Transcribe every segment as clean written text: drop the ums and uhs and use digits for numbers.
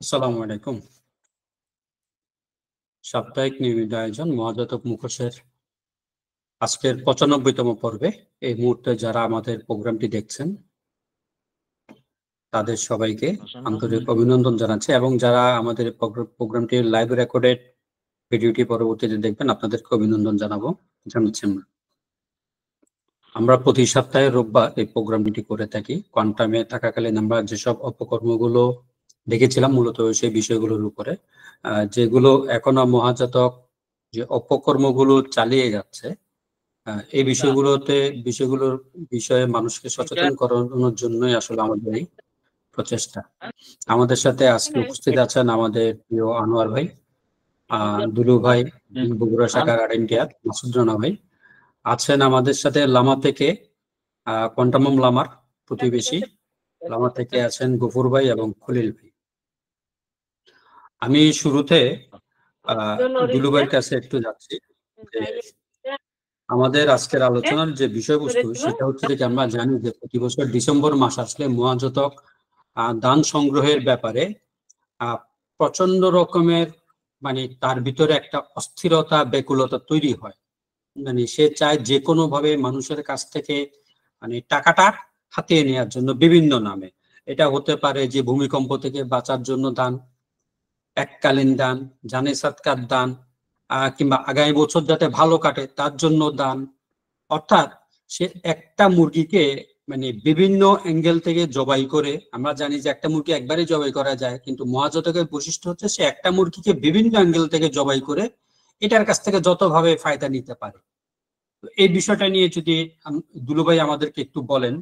আসসালামু আলাইকুম। সাপ্তাহিক নিয়মিত আয়োজন মহাজাতক মুখোশের আজকের ৯৫তম পর্বে এই মুহূর্তে যারা আমাদের প্রোগ্রামটি দেখছেন তাদের সবাইকে আন্তরিক অভিনন্দন জানাচ্ছি, এবং যারা আমাদের প্রোগ্রামটি লাইভ রেকর্ডেড ভিডিওটি পরবর্তীতে দেখবেন আপনাদেরকে অভিনন্দন জানাচ্ছি। আমরা প্রতি সপ্তাহে রোববার এই প্রোগ্রামটি করে থাকি। কোয়ান্টামে থাকাকালীন আমরা যেসব অপকর্মগুলো দেখেছিলাম মূলত সেই বিষয়গুলোর উপরে, যেগুলো এখনো মহাজাতক যে অপকর্মগুলো চালিয়ে যাচ্ছে, এই বিষয়গুলোর বিষয়ে মানুষকে সচেতন করানোর জন্যই আসলে আমাদের এই প্রচেষ্টা। আমাদের সাথে আজকে উপস্থিত আছেন আমাদের প্রিয় আনোয়ার ভাই, দুলু ভাই বগুড়া শাখার আরএনটিআর, মাসুদ রানা ভাই আছেন আমাদের সাথে, লামা থেকে কোয়ান্টাম লামার প্রতিবেশী লামা থেকে আছেন গফুর ভাই এবং খলিল ভাই। আমি শুরুতে দুলু ভাইয়ের কাছে একটু যাচ্ছি যে আমাদের আজকের আলোচনার যে বিষয়বস্তু সেটা হচ্ছে যে আমরা জানি যে প্রতি বছর ডিসেম্বর মাস আসলে মহাজাতক দান সংগ্রহের ব্যাপারে প্রচন্ড রকমের মানে তার ভিতরে একটা অস্থিরতা ব্যাকুলতা তৈরি হয়। মানে সে চায় যে কোনো ভাবে মানুষের কাছ থেকে মানে টাকাটা হাতিয়ে নেওয়ার জন্য বিভিন্ন নামে। এটা হতে পারে যে ভূমিকম্প থেকে বাঁচার জন্য দান, এককালীন দান, জানে সাদকার দান, কিংবা আগামী বছর যাতে ভালো কাটে তার জন্য দান। অর্থাৎ সে একটা মুরগিকে মানে বিভিন্ন অ্যাঙ্গেল থেকে জবাই করে, আমরা জানি যে একটা মুরগি একবারে জবাই করা যায়, কিন্তু মহাজাতকের বৈশিষ্ট্য হচ্ছে সে একটা মুরগিকে বিভিন্ন অ্যাঙ্গেল থেকে জবাই করে এটার কাছ থেকে যতভাবে ফায়দা নিতে পারে। এই বিষয়টা নিয়ে যদি দুলুভাই আমাদেরকে একটু বলেন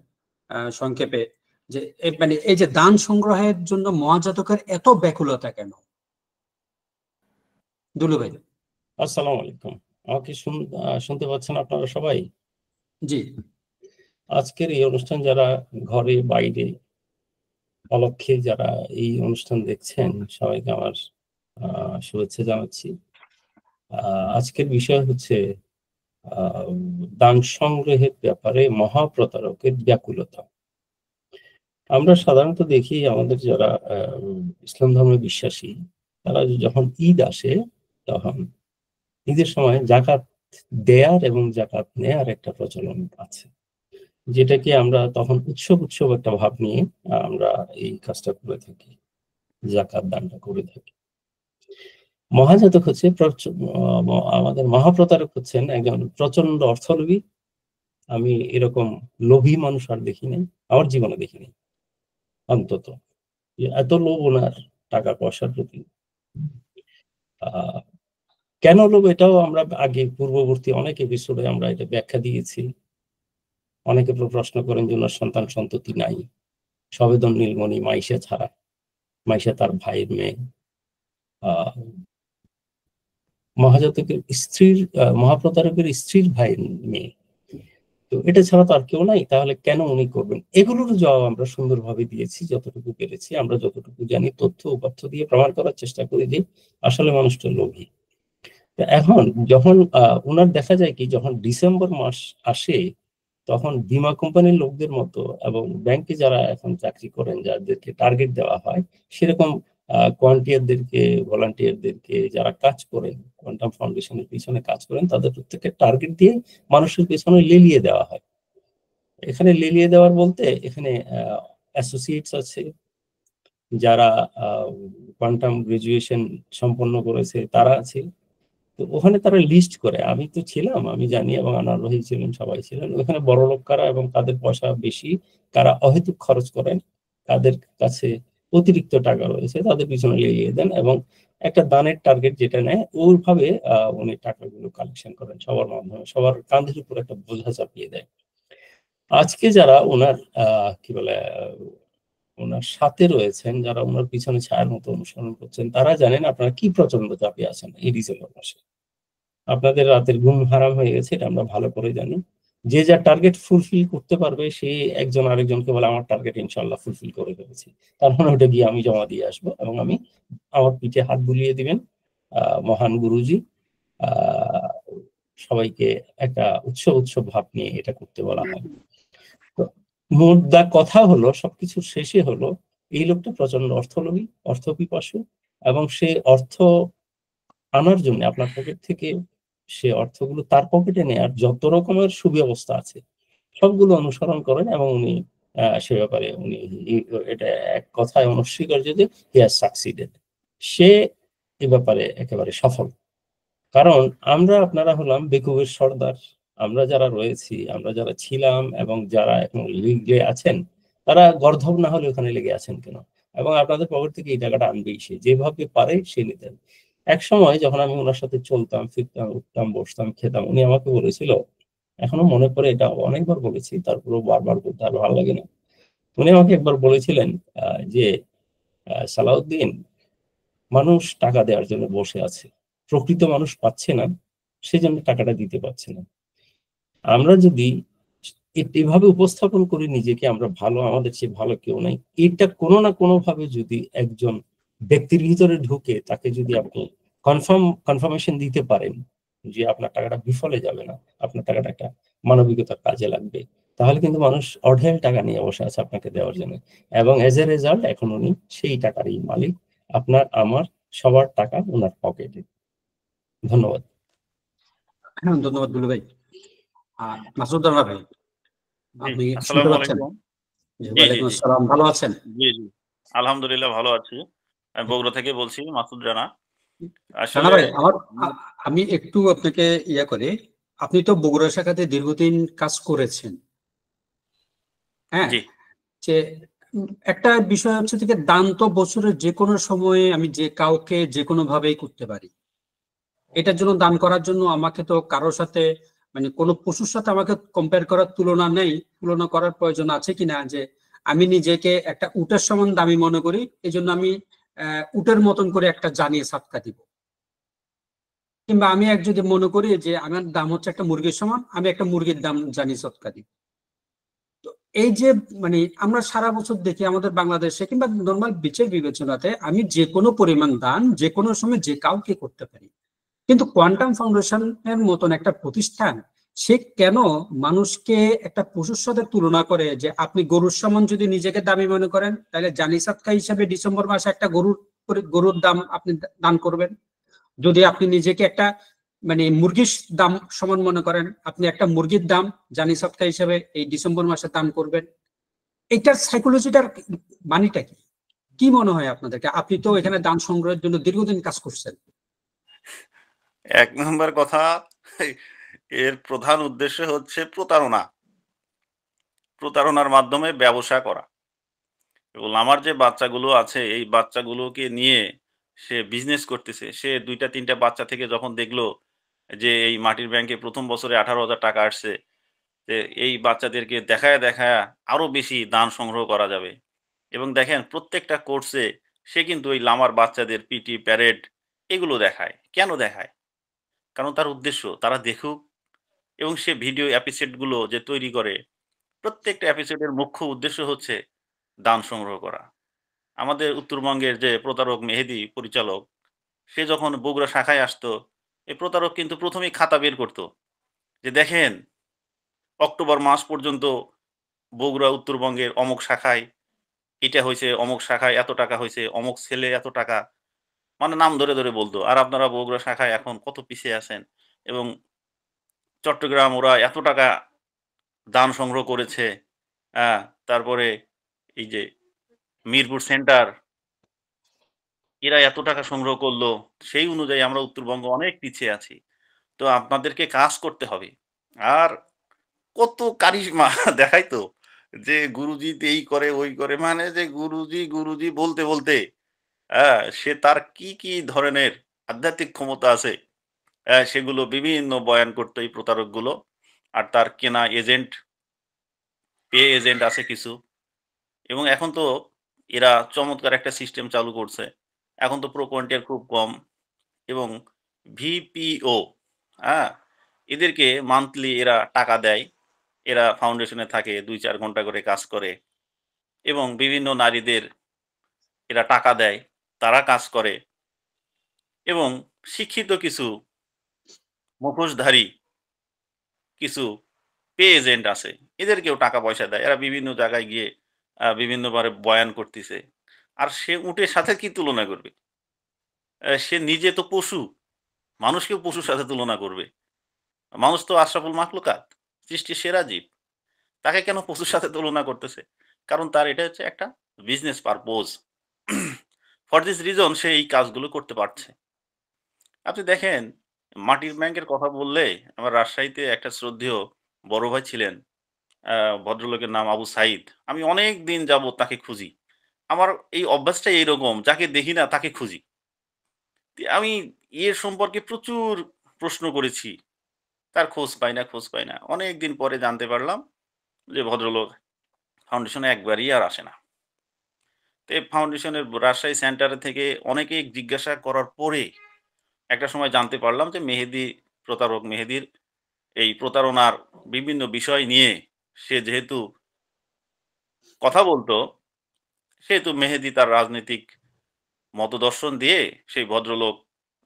সংক্ষেপে, যে মানে এই যে দান সংগ্রহের জন্য মহাজাতকের এত ব্যাকুলতা কেন? দুলুভাই। আসসালামু আলাইকুম। আমাকে শুনতে পাচ্ছেন আপনারা সবাই? জি। আজকের এই অনুষ্ঠান যারা ঘরে বাইরে অলক্ষে যারা এই অনুষ্ঠান দেখছেন সবাইকে আমার শুভেচ্ছা জানাচ্ছি। আজকের বিষয় হচ্ছে দান সংগ্রহের ব্যাপারে মহাপ্রতারকের ব্যাকুলতা। আমরা সাধারণত দেখি আমাদের যারা ইসলাম ধর্মে বিশ্বাসী তারা যখন ঈদ আসে তখন ঈদের সময় জাকাত দেয়ার এবং জাকাত নেয়ার একটা প্রচলন আছে, যেটাকে আমরা তখন উৎসব একটা ভাব নিয়ে আমরা এই কাজটা করে থাকি, জাকাত দানটা করে থাকি। মহাজাতক হচ্ছে আমাদের মহাপ্রতারক হচ্ছেন একজন প্রচন্ড অর্থলোভী। আমি এরকম লোভী মানুষ আর দেখি নাই, আমার জীবনে দেখিনি অন্তত, এত লোভ ওনার টাকা পয়সার প্রতি। কেন লোভ এটাও আমরা আগে পূর্ববর্তী অনেক এপিসোডে আমরা এটা ব্যাখ্যা দিয়েছি। অনেকে প্রশ্ন করেন যে ওনার সন্তান সন্ততি নাই, সবেদন নীলমণি মাইশা ছাড়া, মাইশা তার ভাইয়ের মেয়ে। মহাজাতকের স্ত্রীর মহাপ্রতারকের স্ত্রীর ভাইয়ের মেয়ে, তো এটা ছাড়া তো আর কেউ নাই, তাহলে কেন উনি করবেন? এগুলোর জবাব আমরা সুন্দরভাবে দিয়েছি যতটুকু পেরেছি। আমরা যতটুকু জানি তথ্য উপাত্ত দিয়ে প্রমাণ করার চেষ্টা করি যে আসলে মানুষটা লোভী। এখন যখন ওনার দেখা যায় কি, যখন ডিসেম্বর মাস আসে তখন বীমা কোম্পানির লোকদের মতো এবং ব্যাংকে যারা এখন চাকরি করেন, যাদেরকে টার্গেট দেওয়া হয়, সেরকম কোয়ান্টিয়ারদেরকে, ভলান্টিয়ারদেরকে যারা কাজ করেন, কোয়ান্টাম ফাউন্ডেশনের পিছনে কাজ করেন, তাদের প্রত্যেককে টার্গেট দিয়ে মানুষের পেছনে লেলিয়ে দেওয়া হয়। এখানে লেলিয়ে দেওয়ার বলতে এখানে অ্যাসোসিয়েটস আছে, যারা কোয়ান্টাম গ্রাজুয়েশন সম্পন্ন করেছে তারা আছে। তো ওখানে তারা লিস্ট করে, আমি তো ছিলাম, আমি জানি, এবং আনোয়ার রহিম ছিলেন, সবাই ছিলেন। ওখানে বড় লোক কারা এবং তাদের পয়সা বেশি, কারা অহেতুক খরচ করেন, তাদের কাছে অতিরিক্ত টাকা রয়েছে, তাদের পিছনে লেলিয়ে দেন এবং একটা দানের টার্গেট যেটা নেয় ওইভাবে উনি টাকাগুলো কালেকশন করেন সবার মাধ্যমে, সবার কাঁধের উপর একটা বোঝা চাপিয়ে দেয়। আজকে যারা ওনার কি বলে ওনার সাথে রয়েছেন, যারা ওনার পিছনে ছায়ার মতো অনুসরণ করছেন, তারা জানেন আপনারা কি প্রচন্ড চাপে আছেন এই ডিসেম্বর মাসে। আপনাদের রাতের ঘুম হারাম হয়ে গেছে, এটা আমরা ভালো করে জানি। যে যা টার্গেট ফুলফিল করতে পারবে সে একজন আরেকজনকে বলে আমার টার্গেট ইনশাল্লাহ ফুলফিল করে ফেলেছি, তার মানে ওটা গিয়ে আমি জমা দিয়ে আসবো এবং আমি আমার পিঠে হাত বুলিয়ে দিবেন মহান গুরুজি। সবাইকে একটা উৎসব ভাব নিয়ে এটা করতে বলা হয়। তো মোদ্দা কথা হলো, সবকিছু শেষে হলো এই লোকটা প্রচন্ড অর্থলোভী, অর্থপিপাসু, এবং সে অর্থ আনার জন্য আপনার পকেট থেকে সে অর্থগুলো তার পকেটে নেয়ার যত রকমের সুব্যবস্থা আছে সবগুলো অনুসরণ করেন, এবং উনি সে ব্যাপারে উনি এটা এক কথায় অনস্বীকার্য যে হি হ্যাজ সাকসিডেড, সে এ ব্যাপারে একেবারে সফল। কারণ আমরা আপনারা হলাম বেকুবের সর্দার, আমরা যারা রয়েছি, আমরা যারা ছিলাম এবং যারা এখন লিগে আছেন, তারা গর্ধব না হলে ওখানে লেগে আছেন কেন? এবং আপনাদের পকেট থেকে এই টাকাটা আনবেই, সে যেভাবে পারে সে নিতেন। এক সময় যখন আমি ওনার সাথে চলতাম ফিরতাম, উঠতাম বসতাম খেতাম, উনি আমাকে বলেছিল, এখনো মনে পড়ে, এটা অনেকবার বলেছি, তারপরেও বারবার বলতে আর ভালো লাগে না। উনি আমাকে একবার বলেছিলেন যে সালাউদ্দিন, মানুষ টাকা দেওয়ার জন্য বসে আছে, প্রকৃত মানুষ পাচ্ছে না, সেজন্য টাকাটা দিতে পারছে না। আমরা যদি এভাবে উপস্থাপন করি নিজেকে, আমরা ভালো, আমাদের চেয়ে ভালো কেউ নাই, এটা কোনো না কোনো ভাবে যদি একজন ব্যক্তির ভিতরে ঢুকে তাকে যদি আপনি কনফার্মেশন দিতে পারেন যে আপনার টাকাটা বিফলে যাবে না, আপনার টাকাটা একটা মানবিকতার কাজে লাগবে, তাহলে কিন্তু মানুষ অঢেল টাকা নিয়ে বসে আছে আপনাকে দেওয়ার জন্য। এবং এজ এ রেজাল্ট এখন উনি সেই টাকারই মালিক, আপনার আমার সবার টাকা ওনার পকেটে। ধন্যবাদ। হ্যাঁ, ধন্যবাদ দুলু ভাই। মাসুদ রানা ভাই, জি, আপনি শুনতে আসসালামু পাচ্ছেন? আলাইকুম। জি, জি, জি, ওয়ালাইকুম জি। আসসালাম। ভালো আছেন? জি, জি। আলহামদুলিল্লাহ ভালো আছি। আমি বগুড়া থেকে বলছি, মাসুদ রানা। রানা আসলে ভাই, আমি একটু আপনাকে করি, আপনি তো বগুড়া শাখাতে দীর্ঘদিন কাজ করেছেন, হ্যাঁ? জি, যে একটা বিষয় হচ্ছে থেকে দান তো বছরের যে কোনো সময়ে আমি যে কাউকে যে কোনো ভাবেই করতে পারি। এটার জন্য দান করার জন্য আমাকে তো কারোর সাথে, মানে কোনো পশুর সাথে আমাকে কম্পেয়ার করার তুলনা নেই, তুলনা করার প্রয়োজন আছে কিনা, যে আমি নিজেকে একটা উটের সমান দামি মনে করি, এই জন্য আমি উটের মতন করে একটা জানিয়ে সাতকা দিব। কিংবা আমি যদি মনে করি যে আমার দাম হচ্ছে একটা মুরগির সমান, আমি একটা মুরগির দাম জানিয়ে সৎকা দিব। তো এই যে, মানে আমরা সারা বছর দেখি আমাদের বাংলাদেশে কিংবা নর্মাল বিচার বিবেচনাতে আমি যে কোনো পরিমাণ দান যে কোনো সময় যে কাউকে করতে পারি, কিন্তু কোয়ান্টাম ফাউন্ডেশনের মতন একটা প্রতিষ্ঠান সে কেন মানুষকে একটা পশুর সাথে তুলনা করে, যে আপনি গরুর সমান যদি নিজেকে দামি মনে করেন তাহলে জানি সাতকা হিসাবে ডিসেম্বর মাসে একটা গরুর দাম আপনি দান করবেন। যদি আপনি নিজেকে একটা, মানে মুরগির দাম সমান মনে করেন, আপনি একটা মুরগির দাম জানি সৎকা হিসেবে এই ডিসেম্বর মাসে দান করবেন। এটার সাইকোলজিটার মানেটা কি, কি মনে হয় আপনাদেরকে? আপনি তো এখানে দান সংগ্রহের জন্য দীর্ঘদিন কাজ করছেন। এক নম্বর কথা, এর প্রধান উদ্দেশ্য হচ্ছে প্রতারণা। প্রতারণার মাধ্যমে ব্যবসা করা। এবং আমার যে বাচ্চাগুলো আছে, এই বাচ্চাগুলোকে নিয়ে সে বিজনেস করতেছে। সে ২ টা ৩ টা বাচ্চা থেকে যখন দেখলো যে এই মাটির ব্যাংকে ১ম বছরে ৳১৮,০০০ আসছে, যে এই বাচ্চাদেরকে দেখায়া, দেখায়া আরো বেশি দান সংগ্রহ করা যাবে। এবং দেখেন প্রত্যেকটা কোর্সে সে কিন্তু ওই লামার বাচ্চাদের পিটি, প্যারেড এগুলো দেখায়। কেন দেখায়? কারণ তার উদ্দেশ্য তারা দেখুক, এবং সে ভিডিও এপিসোড গুলো যে তৈরি করে, প্রত্যেকটা এপিসোডের মুখ্য উদ্দেশ্য হচ্ছে দান সংগ্রহ করা। আমাদের উত্তরবঙ্গের যে প্রতারক মেহেদী পরিচালক, সে যখন বগুড়া শাখায় আসতো, এই প্রতারক কিন্তু ১ম এই খাতা বের করত। যে দেখেন, অক্টোবর মাস পর্যন্ত বগুড়া উত্তরবঙ্গের অমুক শাখায় এটা হইছে, অমুক শাখায় এত টাকা হইছে, অমুক ছেলে এত টাকা। মানে নাম ধরে, ধরে বলত। আর আপনারা বগুড়া শাখায় এখন কত পিছিয়ে আছেন, এবং চট্টগ্রাম ওরা এত টাকা দান সংগ্রহ করেছে। হ্যাঁ? তারপরে এই যে মিরপুর সেন্টার, এরা এত টাকা সংগ্রহ করলো। সেই অনুযায়ী আমরা উত্তরবঙ্গ অনেক পিছিয়ে আছি। তো আপনাদেরকে কাজ করতে হবে। আর কত কারিশমা দেখাইতো, যে গুরুজি এই করে, ওই করে। মানে যে গুরুজি, গুরুজি বলতে, বলতে সে তার কি, কি ধরনের আধ্যাত্মিক ক্ষমতা আছে, সেগুলো বিভিন্ন বয়ান করতো এই প্রতারকগুলো। আর তার কেনা এজেন্ট, পে এজেন্ট আছে কিছু। এবং এখন তো এরা চমৎকার একটা সিস্টেম চালু করছে। এখন তো প্রো-কোয়ান্টিয়ার খুব কম, এবং ভিপিও, হ্যাঁ? এদেরকে মান্থলি এরা টাকা দেয়। এরা ফাউন্ডেশনে থাকে, ২-৪ ঘন্টা করে কাজ করে, এবং বিভিন্ন নারীদের এরা টাকা দেয়। তারা কাজ করে, এবং শিক্ষিত কিছু মুখোশধারী কিছু পে এজেন্ট আছে। এদেরকেও টাকা পয়সা দেয়। এরা বিভিন্ন জায়গায় গিয়ে বিভিন্নভাবে বয়ান করতিছে। আর সে উটের সাথে কি তুলনা করবে? সে নিজে তো পশু, মানুষকেও পশুর সাথে তুলনা করবে। মানুষ তো আশরাফুল মাখলুকাত, সৃষ্টির সেরা জীব। তাকে কেন পশুর সাথে তুলনা করতেছে? কারণ তার এটা হচ্ছে একটা business purpose. For this reason সে এই কাজগুলো করতে পারছে। আপনি দেখেন মাটির ব্যাংকের কথা বললে আমার রাজশাহীতে একটা শ্রদ্ধেয় বড় ভাই ছিলেন। আ ভদ্রলোকের নাম আবু সাঈদ। আমি অনেক দিন যাবৎ তাকে খুঁজি। আমার এই অভ্যাসটাই এইরকম, যাকে দেখি না তাকে খুঁজি। আমি এর সম্পর্কে প্রচুর প্রশ্ন করেছি। তার খোঁজ পাই না, খোঁজ পাই না। অনেকদিন পরে জানতে পারলাম যে ভদ্রলোক ফাউন্ডেশনে একবারই আর আসে না। তো এই ফাউন্ডেশনের রাজশাহী সেন্টার থেকে অনেকেই জিজ্ঞাসা করার পরে একটা সময় জানতে পারলাম যে মেহেদী প্রতারক। মেহেদীর এই প্রতারণার বিভিন্ন বিষয় নিয়ে সে যেহেতু কথা বলত, সেহেতু মেহেদী তার রাজনৈতিক মতদর্শন দিয়ে সেই ভদ্রলোক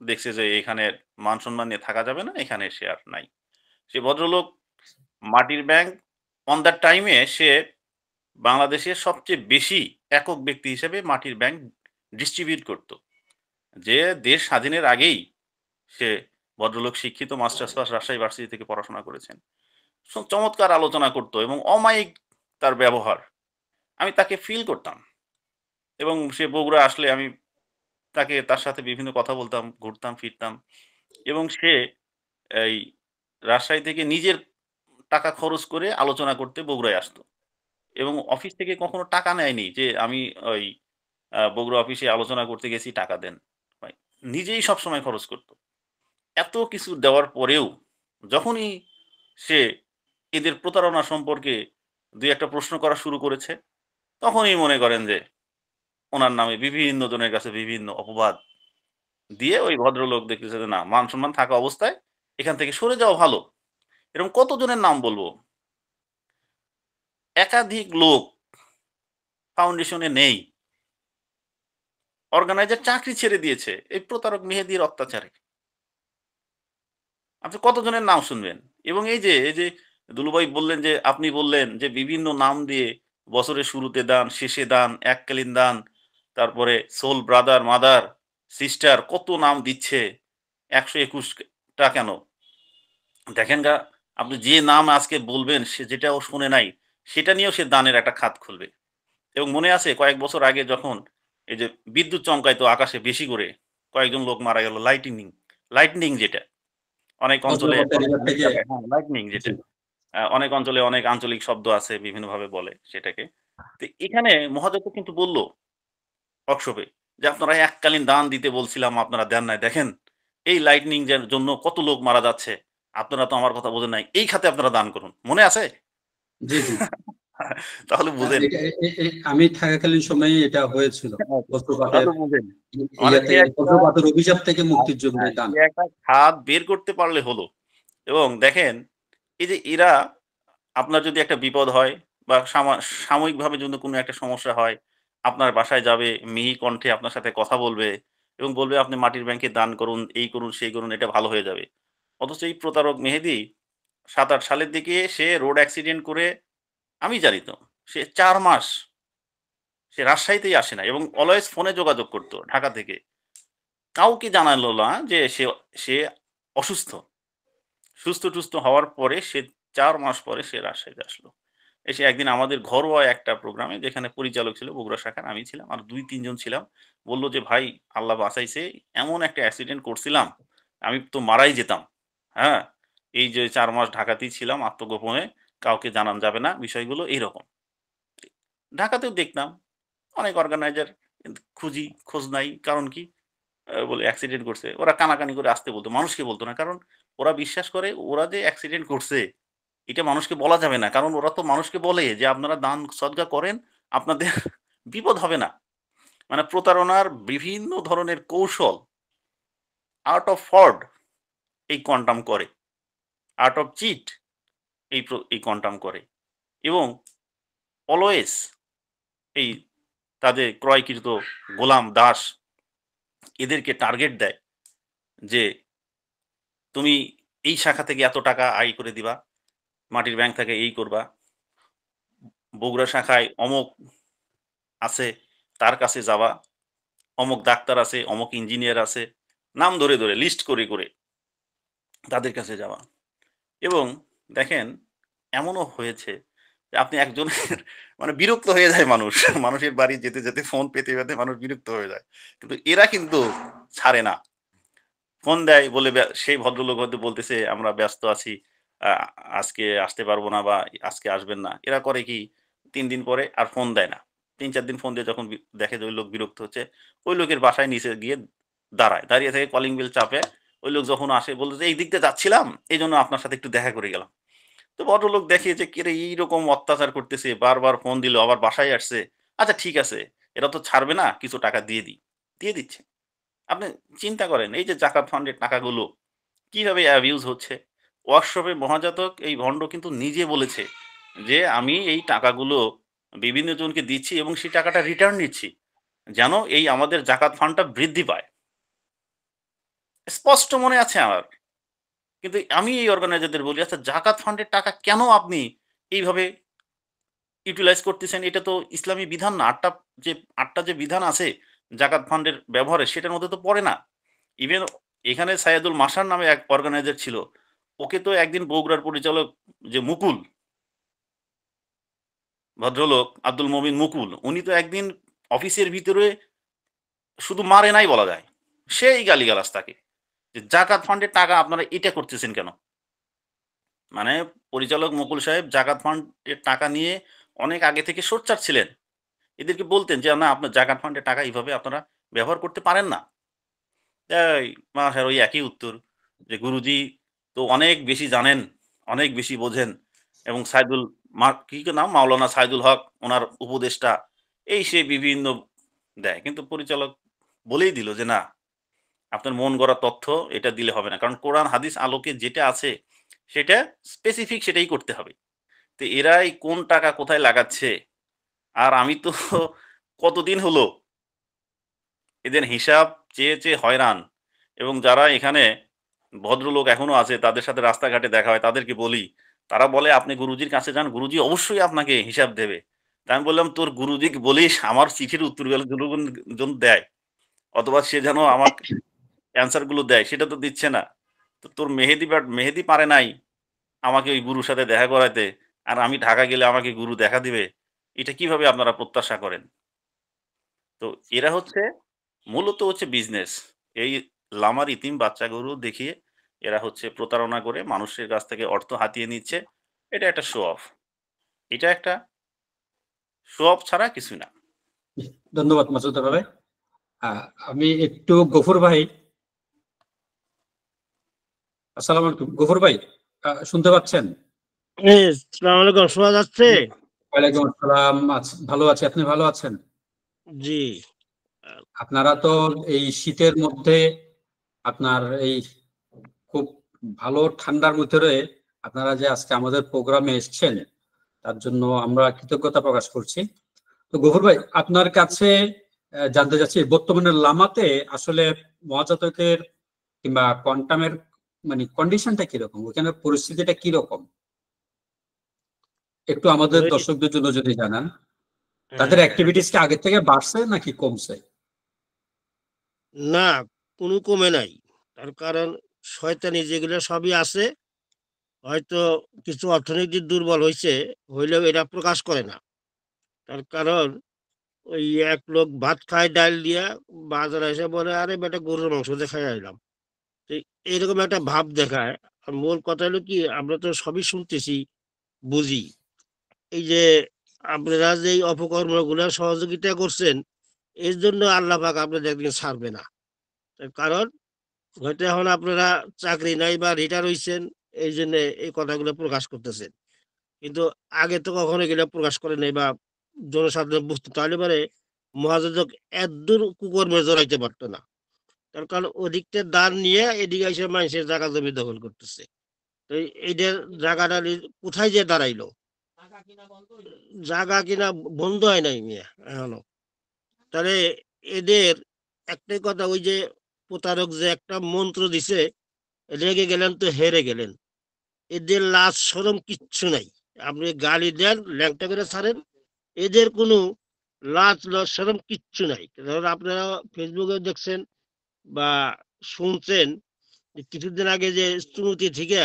দেখছে যে এখানে মান-সম্মান নিয়ে থাকা যাবে না, এখানে সে আর নাই। সেই ভদ্রলোক মাটির ব্যাংক অন দ্যাট টাইমে সে বাংলাদেশের সবচেয়ে বেশি একক ব্যক্তি হিসেবে মাটির ব্যাংক ডিস্ট্রিবিউট করত। যে দেশ স্বাধীনের আগেই সে ভদ্রলোক শিক্ষিত মাস্টার্স পাস রাজশাহী ভার্সিটি থেকে পড়াশোনা করেছেন। চমৎকার আলোচনা করত এবং অমায়িক তার ব্যবহার। আমি তাকে ফিল করতাম এবং সে বগুড়া আসলে আমি তার সাথে বিভিন্ন কথা বলতাম, ঘুরতাম ফিরতাম এবং সে এই রাজশাহী থেকে নিজের টাকা খরচ করে আলোচনা করতে বগুড়ায় আসতো এবং অফিস থেকে কখনো টাকা নেয়নি যে আমি ওই বগুড়া অফিসে আলোচনা করতে গেছি টাকা দেন। ভাই নিজেই সবসময় খরচ করত। এত কিছু দেওয়ার পরেও যখনই সে এদের প্রতারণা সম্পর্কে ২-১ টা প্রশ্ন করা শুরু করেছে, তখনই মনে করেন যে উনার নামে বিভিন্ন জনের কাছে বিভিন্ন অপবাদ দিয়ে ওই ভদ্রলোক দেখতেছে যে না মান-সম্মান থাকা অবস্থায় এখান থেকে সরে যাওয়া ভালো। এরকম কতজনের নাম বলব? একাধিক লোক ফাউন্ডেশনে নেই। অর্গানাইজার চাকরি ছেড়ে দিয়েছে এই প্রতারক মেহেদীর অত্যাচারে। আপনি কতজনের নাম শুনবেন? এবং এই যে দুলুভাই বললেন যে আপনি বললেন যে বিভিন্ন নাম দিয়ে বছরের শুরুতে দান, শেষে দান, এককালীন দান, তারপরে সোল ব্রাদার, মাদার, সিস্টার কত নাম দিচ্ছে। ১২১ টা কেন? দেখেন আপনি যে নাম আজকে বলবেন সে যেটা ও শোনে নাই, সেটা নিয়েও সে দানের একটা খাত খুলবে। এবং মনে আছে কয়েক বছর আগে যখন এই যে বিদ্যুৎ চমকাইতো আকাশে বেশি করে, কয়েকজন লোক মারা গেল লাইটনিং যেটা। অনেক অঞ্চলে বজ্রপাতের অনেক এবার অনেক থেকে জায়গায় হ্যাঁ, লাইটনিং জি, যেটা। অনেক অঞ্চলে অনেক আঞ্চলিক শব্দ আছে, বিভিন্নভাবে বলে সেটাকে। তো এখানে মহাজোট কিন্তু বলল ওয়ার্কশপে যে, "আপনারা এককালীন দান দিতে বলছিলাম, আপনারা দেন নাই। দেখেন এই লাইটনিং জন্য কত লোক মারা যাচ্ছে। আপনারা তো আমার কথা বোঝেন নাই। এই খাতে আপনারা দান করুন।" মনে আছে? জি, জি। তাহলে বুঝেন। এটা আমি থাকাকালীন সময়ে এটা হয়েছিল। বজ্রপাতের তাহলে বুঝেন। মানে সে একটা বজ্রপাতের অভিশাপ থেকে মুক্তির জন্য হ্যাঁ, দান। সে একটা খাত বের করতে পারলে হলো। এবং দেখেন এই যে এরা আপনার যদি একটা বিপদ হয় বা সাময়িকভাবে যদি কোনো একটা সমস্যা হয়, আপনার বাসায় যাবে, মিহি কণ্ঠে আপনার সাথে কথা বলবে এবং বলবে আপনি মাটির ব্যাংকে দান করুন, এই করুন, সেই করুন, এটা ভালো হয়ে যাবে। অথচ এই প্রতারক মেহেদী ৭-৮ সালের দিকে সে রোড অ্যাক্সিডেন্ট করে আমি জানি তো সে ৪ মাস সে রাজশাহীতেই আসে না এবং অলওয়েজ ফোনে যোগাযোগ করত ঢাকা থেকে। কাউকে জানালো না যে সে অসুস্থ। সুস্থ-টুস্থ হওয়ার পরে সে ৪ মাস পরে সে রাজশাহীতে আসলো। এসে একদিন আমাদের ঘরোয়া একটা প্রোগ্রামে যেখানে পরিচালক ছিল বগুড়া শাখার আমি ছিলাম। আর ২-৩ জন ছিলাম। বলল যে, "ভাই আল্লাহ বাঁচাইছে। এমন একটা অ্যাক্সিডেন্ট করছিলাম, আমি তো মারাই যেতাম। হ্যাঁ? এই যে ৪ মাস ঢাকাতেই ছিলাম আত্মগোপনে। কাউকে জানানো যাবে না।" বিষয়গুলো এইরকম। ঢাকাতেও দেখতাম অনেক অর্গানাইজার খুঁজি, খোঁজ নাই। কারণ কি? বলে অ্যাক্সিডেন্ট করছে। ওরা কানাকানি করে আসতে বলত। মানুষকে বলত না। কারণ ওরা বিশ্বাস করে ওরা যে অ্যাক্সিডেন্ট করছে, এটা মানুষকে বলা যাবে না। কারণ ওরা তো মানুষকে বলে যে, "আপনারা দান সদকা করেন, আপনাদের বিপদ হবে না।" মানে প্রতারণার বিভিন্ন ধরনের কৌশল আর্ট অফ ফ্রড এই কোয়ান্টাম করে। আর্ট অফ চিট এই কোয়ান্টাম করে। এবং অলওয়েজ এই তাদের ক্রয়কৃত গোলাম দাস এদেরকে টার্গেট দেয় যে, "তুমি এই শাখা থেকে এত টাকা আয় করে দিবা, মাটির ব্যাংক থেকে এই করবা, বগুড়া শাখায় অমুক আছে, তার কাছে যাওয়া, অমুক ডাক্তার আছে, অমুক ইঞ্জিনিয়ার আছে, নাম ধরে, ধরে লিস্ট করে, করে তাদের কাছে যাওয়া। এবং দেখেন এমনও হয়েছে যে আপনি একজনের মানে বিরক্ত হয়ে যায় মানুষ। মানুষের বাড়ি যেতে, যেতে ফোন পেতে, পেতে মানুষ বিরক্ত হয়ে যায়। কিন্তু এরা কিন্তু ছাড়ে না। ফোন দেয় বলে সেই ভদ্রলোক হয়তো বলতেছে, "আমরা ব্যস্ত আছি। আ আজকে আসতে পারব না বা আজকে আসবেন না।" এরা করে কি ৩ দিন পরে আর ফোন দেয় না। ৩-৪ দিন ফোন দিয়ে যখন দেখে যে ওই লোক বিরক্ত হচ্ছে, ওই লোকের বাসায় নিচে গিয়ে দাঁড়ায়। দাঁড়িয়ে থেকে কলিং বেল চাপে। ওই লোক যখন আসে বলতেছে, "এই দিক দিয়ে যাচ্ছিলাম। এইজন্য আপনার সাথে একটু দেখা করে গেলাম।" তো ভদ্রলোক দেখে যে কিরে এইরকম অত্যাচার করতেছে, বারবার ফোন দিল, আবার বাসায় আসছে। আচ্ছা ঠিক আছে, এরা তো ছাড়বে না, কিছু টাকা দিয়ে দিই। দিয়ে দিচ্ছে। আপনি চিন্তা করেন এই যে জাকাত ফান্ডের টাকাগুলো কিভাবে অ্যাবিউজ হচ্ছে। ওয়ার্কশপে মহাজাতক এই ভন্ড কিন্তু নিজে বলেছে যে, "আমি এই টাকাগুলো বিভিন্ন জনকে দিচ্ছি এবং সেই টাকাটা রিটার্ন নিচ্ছি। যেন এই আমাদের জাকাত ফান্ডটা বৃদ্ধি পায়।" স্পষ্ট মনে আছে আমার। কিন্তু আমি এই অর্গানাইজারদের বলি, "আচ্ছা জাকাত ফান্ডের টাকা কেন আপনি এইভাবে ইউটিলাইজ করতেছেন? এটা তো ইসলামী বিধান না। ৮ টা যে বিধান আছে জাকাত ফান্ডের ব্যবহারের সেটার মধ্যে তো পড়ে না।" ইভেন এখানে সাইয়েদুল মাসার নামে এক অর্গানাইজার ছিল। ওকে তো একদিন বগুড়ার পরিচালক যে মুকুল ভদ্রলোক আব্দুল মমিন মুকুল, উনি তো একদিন অফিসের ভিতরে শুধু মারে নাই বলা যায়। সেই গালিগালাজ তাকে। যে জাকাত ফান্ডের টাকা আপনারা এটা করতেছেন কেন? মানে পরিচালক মুকুল সাহেব জাকাত ফান্ডের টাকা নিয়ে অনেক আগে থেকে সোচ্চার ছিলেন। এদেরকে বলতেন যে, "না আপনার জাকাত ফান্ডের টাকা এভাবে আপনারা ব্যবহার করতে পারেন না।" এই মাসের ওই একই উত্তর যে, "গুরুজি তো অনেক বেশি জানেন, অনেক বেশি বোঝেন এবং সাইদুল কি নাম? মাওলানা সাইদুল হক উনার উপদেষ্টা।" এই সেই বিভিন্ন দেয়। কিন্তু পরিচালক বলেই দিল যে, "না, আপনার মন গড়া তথ্য এটা দিলে হবে না। কারণ কোরআন হাদিস আলোকে যেটা আছে সেটা স্পেসিফিক সেটাই করতে হবে।" তো এরাই কোন টাকা কোথায় লাগাচ্ছে? আর আমি তো কতদিন হলো এদের হিসাব চেয়ে, চেয়ে হয়রান এবং যারা এখানে ভদ্রলোক এখনো আছে তাদের সাথে রাস্তাঘাটে দেখা হয় তাদেরকে বলি। তারা বলে, "আপনি গুরুজির কাছে যান, গুরুজি অবশ্যই আপনাকে হিসাব দেবে।" তা আমি বললাম, "তোর গুরুজিকে বলিস আমার চিঠির উত্তরগুলো যেন দেয়। অথবা সে যেন আমাকে অ্যান্সার গুলো দেয়, সেটা তো দিচ্ছে না। তো তোর মেহেদী পারে নাই আমাকে ওই গুরুর সাথে দেখা করাইতে। আর আমি ঢাকা গেলে আমাকে গুরু দেখা দিবে। এটা কিভাবে আপনারা প্রত্যাশা করেন?" তো এরা হচ্ছে মূলত হচ্ছে বিজনেস। এই লামার ইতিম বাচ্চা গরু দেখিয়ে এরা হচ্ছে প্রতারণা করে মানুষের কাছ থেকে অর্থ হাতিয়ে নিচ্ছে। এটা একটা শো অফ। এটা একটা শো অফ ছাড়া কিছুই না। ধন্যবাদ মাসুদ ভাই। আমি একটু গফুর ভাই, আসসালামু আলাইকুম। গফুর ভাই শুনতে পাচ্ছেন? আসসালামু আলাইকুম, শোনা যাচ্ছে? ওয়ালাইকুম আসসালাম। ভালো আছি, আপনি ভালো আছেন? জি। আপনারা তো এই শীতের মধ্যে আপনার এই খুব ভালো ঠান্ডার মধ্যে রয়ে আপনারা যে আজকে আমাদের প্রোগ্রামে এসেছেন তার জন্য আমরা কৃতজ্ঞতা প্রকাশ করছি। তো গফুর ভাই, আপনার কাছে জানতে চাচ্ছি বর্তমানে লামাতে আসলে মহাজাতকের কিংবা কোয়ান্টামের মানে কন্ডিশনটা কিরকম, ওখানে পরিস্থিতিটা কিরকম, একটু আমাদের দর্শকদের জন্য যদি জানান। তাদের অ্যাক্টিভিটিস কি আগের থেকে বাড়ছে নাকি কমছে? না, কোনো কমে নাই। তার কারণ শয়তানি যেগুলো সবই আছে, হয়তো কিছু অর্থনৈতিক দুর্বল হইলেও এটা প্রকাশ করে না। তার কারণ ওই এক লোক ভাত খায় ডাল দিয়া, বাজারে এসে বলে, "আরে বেটা গরুর মাংস দিয়ে খাই আইলাম।" তো এইরকম একটা ভাব দেখায়। আর মূল কথা হলো কি, আমরা তো সবই শুনতেছি, বুঝি। এই যে আপনারা যে এই অপকর্মগুলো সহযোগিতা করছেন, এর জন্য আল্লাহ পাক আপনাদের একদিন ছাড়বে না। তার কারণ হয়তো এখন আপনারা চাকরি নাই বা রিটায়ার হইছেন, এই জন্য এই কথাগুলো প্রকাশ করতেছেন। কিন্তু আগে তো কখনো এগুলো প্রকাশ করে নাই বা জনসাধারণ বুঝতো, তাহলে পরে মহাজাতক এতদূর কুকর্মে জড়াইতে পারতো না। তার কারণ ওদিকটা দান নিয়ে এদিকে এসে মানুষের জায়গা জমি দখল করতেছে। তো এইটার জায়গাটা কোথায় যে দাঁড়াইলো? জায়গা কিনা বন্ধ হয় নাই মিয়া এখনো। তাহলে এদের একটাই কথা, ওই যে প্রতারক যে একটা মন্ত্র দিছে, রেগে গেলেন তো হেরে গেলেন। এদের লাজ শরম কিচ্ছু নাই। আপনি গালি দেন, ল্যাংটা করে ছাড়েন, এদের কোনো লাজ লজ্জা কিচ্ছু নাই। ধরুন আপনারা ফেসবুকে দেখছেন বা শুনছেন যে কিছুদিন আগে যে চুনুতি থেকে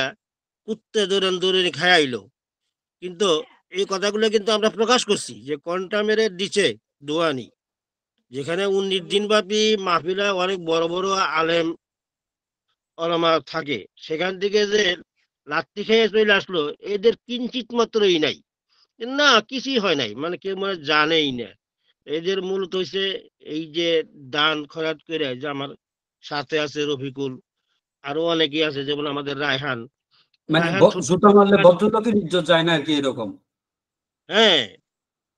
কুত্তে দৌড়ে খায় আইলো, কিন্তু এই কথাগুলো কিন্তু আমরা প্রকাশ করছি যে কন্টামের দিচ্ছে দোয়ানি, যেখানে 19 দিন ব্যাপী মাহফিল হয়, অনেক বড় বড় আলেম ওলামা থাকে, সেখান থেকে যে লাত্তি খেয়ে চলে আসলো, এদের কিঞ্চিত মাত্রই নাই, না কিছুই হয় নাই, মানে কেউ মানে জানেই না। এদের মূলত হচ্ছে এই যে দান খয়রাত করে, যে আমার সাথে আছে রফিকুল, আরো অনেকেই আছে, যেমন আমাদের রায়হান। মানে রায়হান ছোট্ট জুতা মারলে ভদ্রলোকের ইজ্জত যায় না আর কি, এরকম? হ্যাঁ,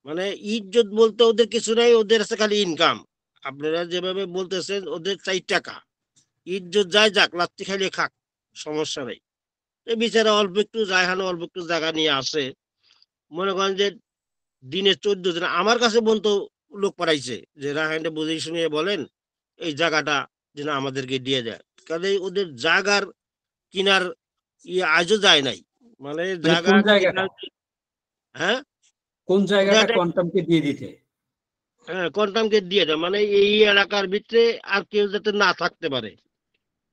মানে ইজ্জত বলতে ওদের কিছু নাই, ওদের আছে খালি ইনকাম। আপনারা যেভাবে বলতেছেন ওদের 4 টাকা, ইজ্জত যায় যাক, লাত্তি খাইলে খাক, সমস্যা নেই। এই বিচারা অল্প একটু, রায়হান অল্প একটু জায়গা নিয়ে আসে, মনে করেন যে দিনে 14 জন আমার কাছে বলতো, লোক পাঠাইছে যে রায়হানটা বুঝে শুনিয়ে বলেন এই জায়গাটা যেন আমাদেরকে দিয়ে দেয়, কাজে ওদের জায়গার কিনার আজও যায় নাই, মানে মানে জায়গা কোন জায়গাটা কিনার। হ্যাঁ, কোন জায়গাটা জায়গাটা কোয়ান্টামকে দিয়ে দিতে? হ্যাঁ কোয়ান্টামকে দিয়ে দেয়, মানে এই এলাকার ভিতরে আর কেউ যাতে না থাকতে পারে।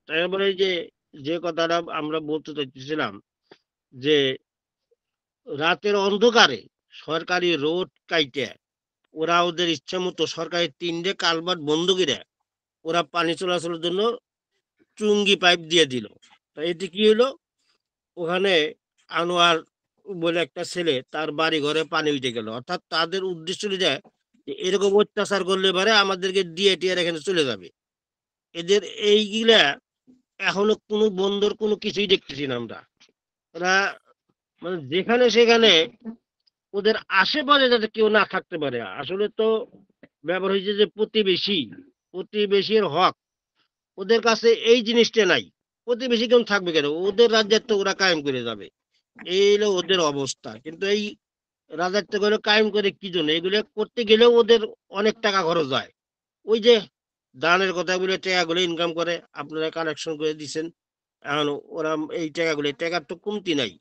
তারপরে যে যে কথাটা আমরা বলতে চাইছিলাম, যে রাতের অন্ধকারে সরকারি রোড কাইটে ওরা ওদের ইচ্ছা মতো সরকারি 3টে কালভার্ট বন্ধ করে ওরা পানি চলাচলের জন্য চুঙ্গি পাইপ দিয়ে দিল। তা এতে কি হলো, ওখানে আনোয়ার বলে একটা ছেলে, তার বাড়ি ঘরে পানি উঠে গেল। অর্থাৎ তাদের উদ্দেশ্য যে এরকম অত্যাচার করলে পারে আমাদেরকে দিয়ে টিয়ে এখানে চলে যাবে। এদের এইগুলা এখনো কোনো বন্দর কোনো কিছুই দেখতেছি না আমরা। ওরা মানে যেখানে সেখানে ওদের আশেপাশে যাতে কেউ না থাকতে পারে। আসলে তো ব্যাপার হয়েছে যে প্রতিবেশীর হক ওদের কাছে এই জিনিসটা নাই। প্রতিবেশী কেমন থাকবে কেন, ওদের রাজ্যের তো ওরা কায়েম করে যাবে, এই হলো ওদের অবস্থা। কিন্তু এই রাজত্ব করে কায়েম করে কি জন্য, এগুলো করতে গেলেও ওদের অনেক টাকা খরচ হয়। ওই যে দানের কথাগুলো, টাকাগুলো ইনকাম করে আপনারা কালেকশন করে দিচ্ছেন, এখন ওরা এই টাকার তো কমতি নাই।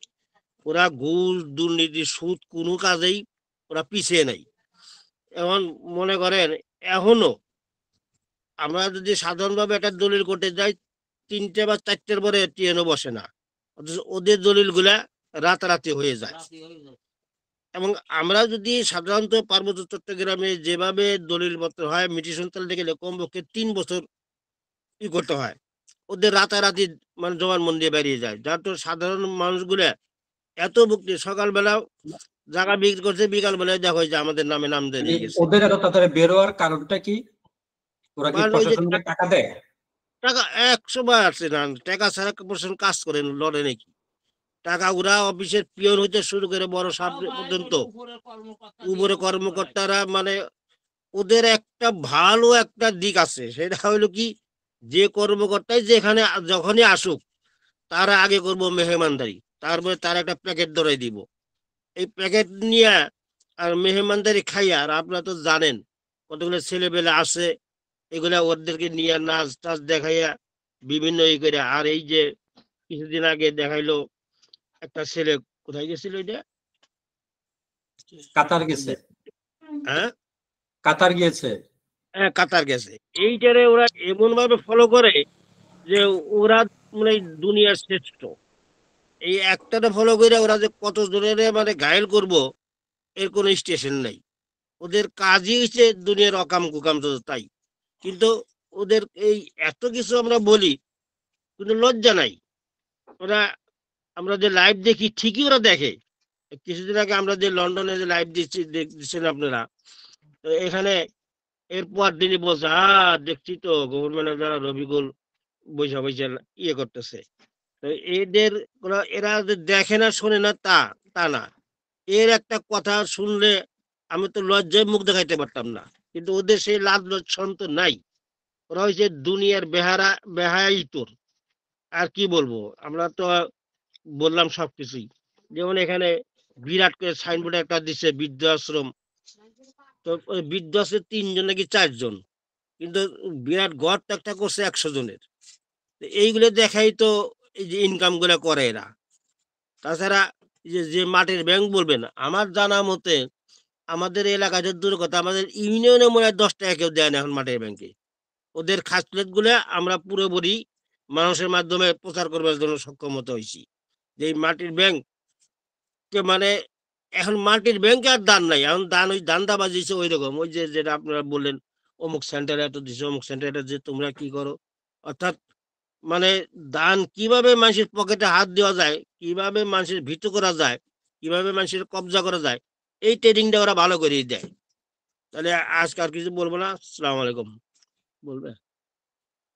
ওরা ঘুষ দুর্নীতি সুদ কোনো কাজেই ওরা পিছিয়ে নাই। এখন মনে করেন এখনো আমরা যদি সাধারণভাবে একটা দলিল করতে যাই, 3টে বা 4টের পরে ট্রেনও বসে না, অথচ ওদের দলিল গুলা রাতারাতি হয়ে যায়। এবং আমরা যদি সাধারণত পার্বত্য চট্টগ্রামে যেভাবে দলিল পত্র হয়, মিটিশন চলতে গেলে কমপক্ষে 3 বছর করতে হয়, ওদের রাতারাতি মানে জবানবন্দি বেরিয়ে যায়, যার তো সাধারণ মানুষগুলা এত ভুক্তি, সকালবেলা জায়গা বিক্রি করছে, বিকাল বেলায় দেখা হয় যে আমাদের নামে নাম দিয়ে গেছে। ওদের এত তাড়াতাড়ি বের হওয়ার কারণটা কি? ওরা কি কারণ ওই যে প্রশাসনকে টাকা দেয়? টাকা 100 বার আসছে না, টাকা ছাড়া প্রশাসন কাজ করেন লড়ে নাকি? টাকা ওরা অফিসের পিয়ন হইতে শুরু করে বড় সাপ পর্যন্ত উপরে কর্মকর্তারা, মানে ওদের একটা ভালো একটা দিক আছে, সেটা হলো কি, যে কর্মকর্তাই যেখানে যখনই আসুক তারা আগে করবো মেহমানদারি, তারপরে তার একটা প্যাকেট ধরাই দিব। এই প্যাকেট নিয়ে আর মেহমানদারি খাইয়া, আর আপনারা তো জানেন কতগুলো ছেলেপেলে আসে, এগুলা ওদেরকে নিয়ে নাচ টাচ দেখাইয়া বিভিন্ন ই করে। আর এই যে কিছুদিন আগে দেখাইলো একটা ছেলে, কোথায় গেছিল এটা, কাতার গেছে। হ্যাঁ কাতার গিয়েছে। হ্যাঁ কাতার গেছে। এইটারে ওরা এমন ভাবে ফলো করে যে ওরা মানে দুনিয়ার শ্রেষ্ঠ। এই একটাটা ফলো করে ওরা যে কত জনের মানে ঘায়েল করব, এর কোনো স্টেশন নাই। ওদের কাজই হচ্ছে দুনিয়ার অকাম কুকাম তো তাই। কিন্তু ওদের এই এত কিছু আমরা বলি, কিন্তু লজ্জা নাই। ওরা আমরা যে লাইভ দেখি ঠিকই ওরা দেখে। কিছুদিন আগে আমরা যে লন্ডনে যে লাইভ দিচ্ছেন আপনারা, তো এখানে এরপর দিনই বলছে, হ্যাঁ দেখছি তো গভর্নমেন্ট যারা রবিকুল বৈশা বৈশা করতেছে। তো এদের এরা যে দেখে না শোনে না তা তা না, এর একটা কথা শুনলে আমি তো লজ্জায় মুখ দেখাইতে পারতাম না। কিন্তু ওদের সেই লাভ লজ্জন তো নাই। ওরা হচ্ছে দুনিয়ার বেহাই তোর। আর কি বলবো, আমরা তো বললাম সবকিছুই। যেমন এখানে বিরাট করে সাইনবোর্ডে একটা দিচ্ছে বৃদ্ধাশ্রম, তো ওই বৃদ্ধাশ্রমে 3 জন নাকি 4 জন, কিন্তু বিরাট গড় তো একটা করছে 100 জনের। তো এইগুলো দেখাই তো এই যে ইনকাম গুলা করে এরা। তাছাড়া যে যে মাটির ব্যাংক বলবেন, আমার জানা মতে আমাদের এলাকায় দূর কথা, আমাদের ইউনিয়নে মনে হয় 10 টাকা কেউ দেয় না এখন মাটির ব্যাংকে। ওদের খাসলেট গুলো আমরা পুরোপুরি মানুষের মাধ্যমে প্রচার করবার জন্য সক্ষমতা হয়েছি যে এই মাটির ব্যাংক মানে এখন মাটির ব্যাংকে আর দান নাই, এখন দান ওই দান্দাবাজি ওই রকম, ওই যে যেটা আপনারা বললেন অমুক সেন্টারে এত দিছে, অমুক সেন্টারে যে তোমরা কি করো, অর্থাৎ মানে দান কিভাবে মানুষের পকেটে হাত দেওয়া যায়, কিভাবে মানুষের ভিতু করা যায়, কিভাবে মানুষের কবজা করা যায়, এই ট্রেনিংটা ওরা ভালো করে দেয়। তাহলে আজকে আর কিছু বলবো না, আসসালামু আলাইকুম। বলবে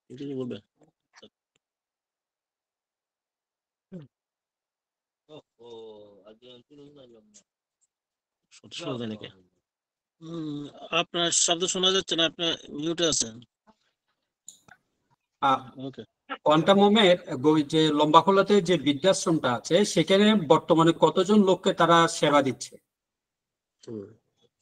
কিছু বলবে? শোনা যায় নাকি? আপনার শব্দ শোনা যাচ্ছে না, আপনি মিউটে আছেন। ওকে। কোয়ান্টাম হোমের যে লম্বাখোলাতে যে বৃদ্ধাশ্রমটা আছে সেখানে বর্তমানে কতজন লোককে তারা সেবা দিচ্ছে?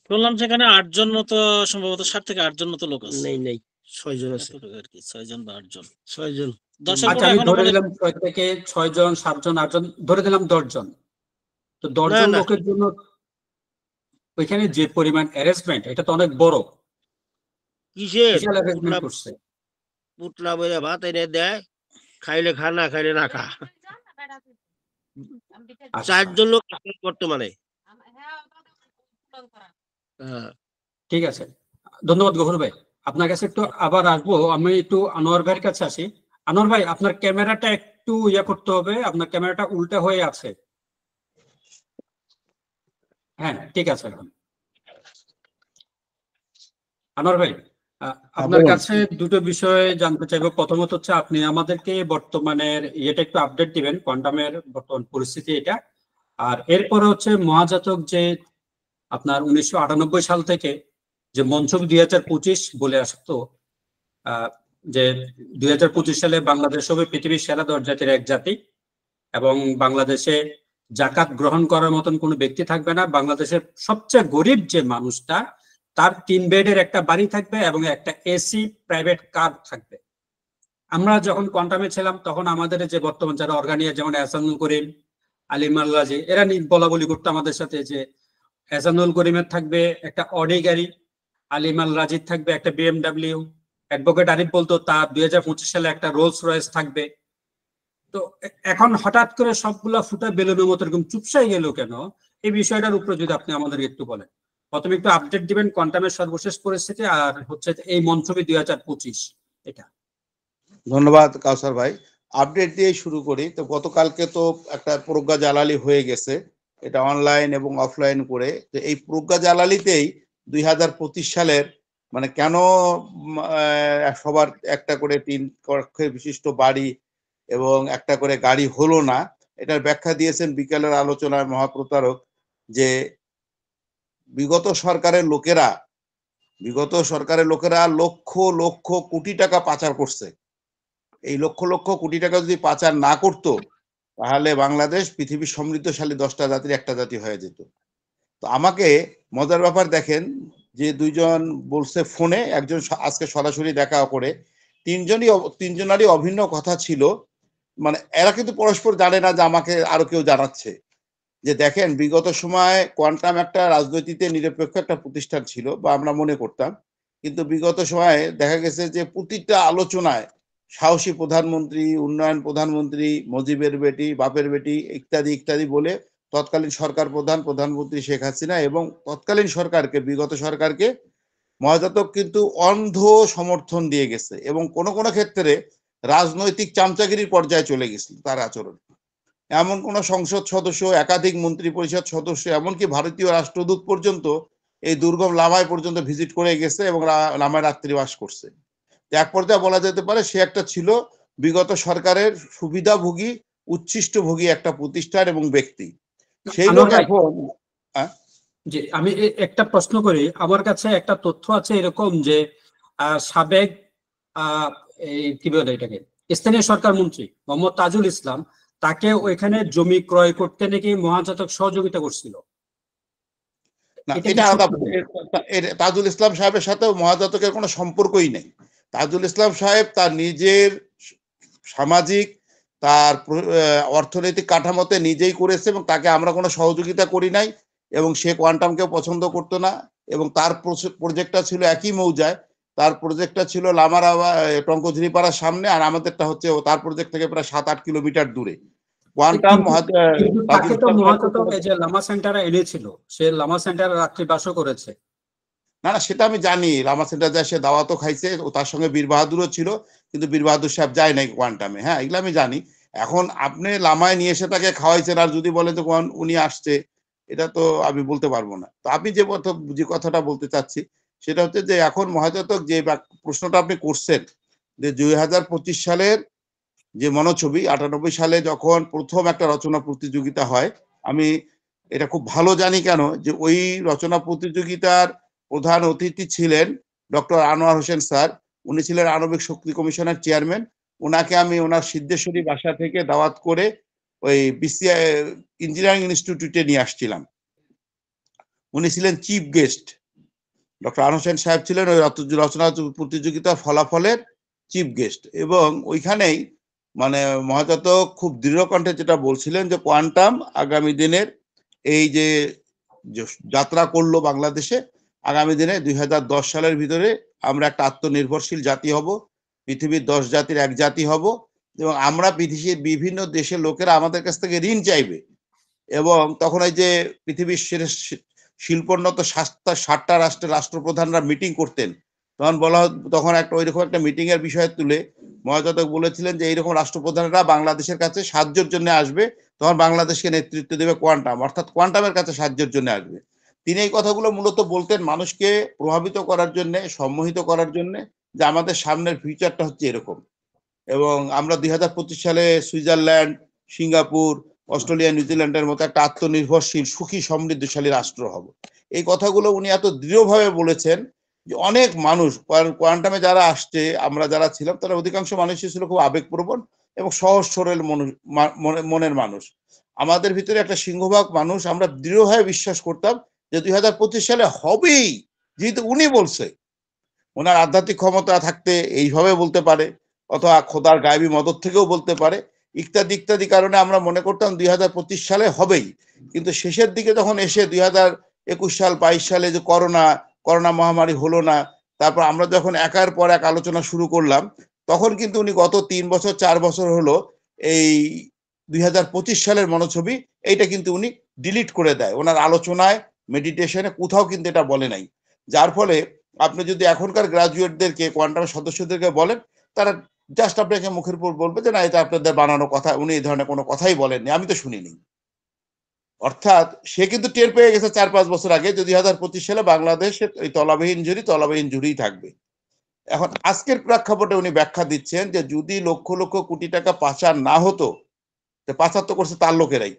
শুনলাম সেখানে 8 জন মতো, সম্ভবত 7 থেকে 8 জন মতো লোক আছে। নেই 6 জন আছে আর কি 6 জন বা 8 জন। 6 জন। 10 আচ্ছা, আমি ধরে দিলাম 6 থেকে 6 জন, 7 জন, 8 জন, ধরে দিলাম 10 জন। তো 10 জন লোকের জন্য ওইখানে যে পরিমাণ অ্যারেঞ্জমেন্ট, এটা তো অনেক বড়। কিসের অ্যারেঞ্জমেন্ট করছে? পুটলা বইরা ভাত এনে দেয়, খাইলে খা, না খাইলে না খা। 4 জন লোক বর্তমানে। ঠিক আছে, ধন্যবাদ গফুর ভাই। আপনার কাছে একটু আবার আসবো, আমি একটু আনোয়ার ভাইয়ের কাছে আসি। আনোয়ার ভাই, আপনার ক্যামেরাটা একটু করতে হবে, আপনার ক্যামেরাটা উল্টা হয়ে আছে। হ্যাঁ, ঠিক আছে। আনোয়ার ভাই, আপনার কাছে দুটো বিষয় জানতে চাইবো। প্রথমত হচ্ছে আপনি আমাদেরকে বর্তমানের ইয়েটা একটু আপডেট দিবেন, কোয়ান্টামের বর্তমান পরিস্থিতি এটা। আর এরপরে হচ্ছে মহাজাতক যে আপনার 1998 সাল থেকে যে মঞ্চক 2025 বলে আসতো, যে 2025 সালে বাংলাদেশ হবে পৃথিবীর সেরা 10 জাতির এক জাতি, এবং বাংলাদেশে জাকাত গ্রহণ করার মতন কোনো ব্যক্তি থাকবে না। বাংলাদেশের সবচেয়ে গরিব যে মানুষটা, তার 3 বেডের একটা বাড়ি থাকবে এবং একটা এসি প্রাইভেট কার থাকবে। আমরা যখন কোয়ান্টামে ছিলাম তখন আমাদের যে বর্তমান যারা অর্গানিয়া, যেমন এহসানুল করিম, আলিম আল রাজি, এরা বলা বলি করতো আমাদের সাথে যে এহসানুল করিমের থাকবে একটা অডি গাড়ি, আলিম আল রাজির থাকবে একটা BMW, অ্যাডভোকেট আরিফ বলতো তার 2025 সালে একটা রোলস রয়েস থাকবে। তো এখন হঠাৎ করে সবগুলা ফুটা বেলুনের মতো এরকম চুপসাই গেল কেন? এই বিষয়টার উপরে যদি আপনি আমাদের একটু বলেন। প্রথমে একটু আপডেট দিবেন কোয়ান্টামের সর্বশেষ পরিস্থিতি, আর হচ্ছে এই মঞ্চবি 2025 এটা। ধন্যবাদ কাউসার ভাই। আপডেট দিয়ে শুরু করি। তো গতকালকে তো একটা প্রজ্ঞা জালালি হয়ে গেছে, এটা অনলাইন এবং অফলাইন করে। তো এই প্রজ্ঞা জালালিতেই 2025 সালের মানে কেন সবার একটা করে 3 কক্ষের বিশিষ্ট বাড়ি এবং একটা করে গাড়ি হলো না, এটার ব্যাখ্যা দিয়েছেন বিকেলের আলোচনায় মহাপ্রতারক, যে বিগত সরকারের লোকেরা লক্ষ লক্ষ কোটি টাকা পাচার করছে। এই লক্ষ লক্ষ কোটি টাকা যদি পাচার না করতো, তাহলে বাংলাদেশ পৃথিবীর সমৃদ্ধশালী 10টা জাতির একটা জাতি হয়ে যেত। তো আমাকে মজার ব্যাপার দেখেন, যে 2 জন বলছে ফোনে, একজন আজকে সরাসরি দেখা করে, তিনজনারই অভিন্ন কথা ছিল। মানে এরা কিন্তু পরস্পর জানে না যে আমাকে আরো কেউ জানাচ্ছে যে দেখেন, বিগত সময় কোয়ান্টাম একটা রাজনীতিতে নিরপেক্ষ একটা প্রতিষ্ঠান ছিল, বা আমরা মনে করতাম। কিন্তু বিগত সময়ে দেখা গেছে যে প্রতিটা আলোচনায় সাহসী প্রধানমন্ত্রী, উন্নয়ন প্রধানমন্ত্রী, মজিবের বেটি, বাপের বেটি ইত্যাদি ইত্যাদি বলে তৎকালীন সরকার প্রধানমন্ত্রী শেখ হাসিনা এবং তৎকালীন সরকারকে, বিগত সরকারকে মহাজাতক কিন্তু অন্ধ সমর্থন দিয়ে গেছে, এবং কোন কোন ক্ষেত্রে রাজনৈতিক চামচাগিরির পর্যায়ে চলে গেছিল তার আচরণ। এমন কোন সংসদ সদস্য, একাধিক মন্ত্রী পরিষদ সদস্য, এমনকি ভারতীয় রাষ্ট্রদূত পর্যন্ত এই দুর্গম লামায় পর্যন্ত ভিজিট করে গেছে এবং লামায় রাত্রিবাস করছে। এক পর্যায়ে বলা যেতে পারে সে একটা ছিল বিগত সরকারের সুবিধাভোগী, উচ্ছিষ্টভোগী একটা প্রতিষ্ঠান এবং ব্যক্তি। সেই লোক এখন জি, আমি একটা প্রশ্ন করি। আমার কাছে একটা তথ্য আছে এরকম যে সাবেক কি বলে এটাকে, স্থানীয় সরকার মন্ত্রী মোহাম্মদ তাজুল ইসলাম, তাকে ওইখানে জমি ক্রয় করতে নাকি মহাজাতক সহযোগিতা করছিল। তাজুল ইসলাম সাহেবের সাথে মহাজাতকের কোনো সম্পর্কই নেই। তাজুল ইসলাম সাহেব তার নিজের সামাজিক, তার অর্থনৈতিক কাঠামোতে নিজেই করেছে, এবং তাকে আমরা কোনো সহযোগিতা করি নাই। এবং সে কোয়ান্টামকেও পছন্দ করতো না, এবং তার প্রজেক্টটা ছিল একই মৌজায়, তার প্রজেক্টটা ছিল লামারাবা টঙ্কঝুরিপাড়ার সামনে, আর আমাদেরটা হচ্ছে তার প্রজেক্ট থেকে প্রায় 7-8 কিলোমিটার দূরে। কোয়ান্টাম কিন্তু তাকে তো মহাজাতক এই যে লামা সেন্টারে এনেছিল, সে লামা সেন্টারে রাত্রিবাসও করেছে। না না, সেটা আমি জানি, লামা সেন্টার যায় সে দাওয়াতও খাইছে, ও তার সঙ্গে বীর বাহাদুরও ছিল, কিন্তু বীর বাহাদুর সাহেব যায় নাই কোয়ান্টামে। হ্যাঁ, এগুলো আমি জানি। এখন আপনি লামায় নিয়ে এসে তাকে খাওয়াইছেন, আর যদি বলেন যে উনি আসছে, এটা তো আমি বলতে পারবো না। তো আপনি যে কথাটা বলতে চাচ্ছি সেটা হচ্ছে যে এখন মহাজাতক যে প্রশ্নটা আপনি করছেন, যে 2025 সালের যে মনোছবি, 98 সালে যখন প্রথম একটা রচনা প্রতিযোগিতা হয়, আমি এটা খুব ভালো জানি কেন, যে ওই রচনা প্রতিযোগিতার প্রধান অতিথি ছিলেন ডক্টর আনোয়ার হোসেন স্যার। উনি ছিলেন আণবিক শক্তি কমিশনের চেয়ারম্যান। ওনাকে আমি ওনার সিদ্ধেশ্বরী বাসা থেকে দাওয়াত করে ওই বিসিআই ইঞ্জিনিয়ারিং ইনস্টিটিউটে নিয়ে আসছিলাম। উনি ছিলেন chief guest. Doctor Anwar Hossain সাহেব ছিলেন ওই রচনা প্রতিযোগিতার ফলাফলের চিফ গেস্ট, এবং ওইখানেই মানে মহাজাতক খুব দৃঢ় কণ্ঠে যেটা বলছিলেন যে কোয়ান্টাম আগামী দিনের এই যে যাত্রা করলো বাংলাদেশে, আগামী দিনে 2010 সালের ভিতরে আমরা একটা আত্মনির্ভরশীল জাতি হব, পৃথিবীর 10 জাতির এক জাতি হব, এবং আমরা পৃথিবীর বিভিন্ন দেশের লোকেরা আমাদের কাছ থেকে ঋণ চাইবে। এবং তখন এই যে পৃথিবীর শিল্পোন্নত 7টা রাষ্ট্রের রাষ্ট্রপ্রধানরা মিটিং করতেন, তখন একটা ওইরকম একটা মিটিং এর বিষয় তুলে মহাজাতক বলেছিলেন যে এইরকম রাষ্ট্রপ্রধানরা বাংলাদেশের কাছে সাহায্যের জন্য আসবে, তখন বাংলাদেশকে নেতৃত্ব দেবে কোয়ান্টাম, অর্থাৎ কোয়ান্টামের কাছে সাহায্যের জন্য আসবে। তিনি এই কথাগুলো মূলত বলতেন মানুষকে প্রভাবিত করার জন্য, সম্মোহিত করার জন্য, যে আমাদের সামনের ফিউচারটা হচ্ছে এরকম, এবং আমরা 2025 সালে সুইজারল্যান্ড, সিঙ্গাপুর, অস্ট্রেলিয়া, নিউজিল্যান্ডের মতো একটা আত্মনির্ভরশীল, সুখী, সমৃদ্ধশালী রাষ্ট্র হব। এই কথাগুলো উনি এত দৃঢ়ভাবে বলেছেন যে অনেক মানুষ কোয়ান্টামে যারা আসছে, আমরা যারা ছিলাম, তারা অধিকাংশ মানুষই ছিল খুব আবেগপ্রবণ এবং সহজ সরল মনের মানুষ। আমাদের ভিতরে একটা সিংহভাগ মানুষ আমরা দৃঢ়ভাবে বিশ্বাস করতাম যে 2025 সালে হবেই, যেহেতু উনি বলছে। ওনার আধ্যাত্মিক ক্ষমতা থাকতে এইভাবে বলতে পারে, অথবা খোদার গায়েবী মদত থেকেও বলতে পারে, ইত্যাদি ইত্যাদি কারণে আমরা মনে করতাম 2025 সালে হবেই। কিন্তু শেষের দিকে যখন এসে 2021 সাল 22 সালে যে করোনা মহামারী হলো না, তারপর আমরা যখন একের পর এক আলোচনা শুরু করলাম, তখন কিন্তু উনি গত 3 বছর 4 বছর হলো এই 2025 সালের মনোছবি এইটা কিন্তু উনি ডিলিট করে দেয়। ওনার আলোচনায়, মেডিটেশনে কোথাও কিন্তু এটা বলে নাই। যার ফলে আপনি যদি এখনকার গ্রাজুয়েটদেরকে, কোয়ান্টামের সদস্যদেরকে বলেন, তারা জাস্ট আপনাকে মুখের উপর বলবে যে না, এটা আপনাদের বানানো কথা, উনি এই ধরনের কোনো কথাই বলেননি, আমি তো শুনিনি। অর্থাৎ সে কিন্তু টের পেয়ে গেছে 4-5 বছর আগে যে 2025 সালে বাংলাদেশের এই তলাবিহীন ঝুড়িই থাকবে। এখন আজকের প্রেক্ষাপটে উনি ব্যাখ্যা দিচ্ছেন যে যদি লক্ষ লক্ষ কোটি টাকা পাচার না হতো, পাচার তো করছে তার লোকেরাই।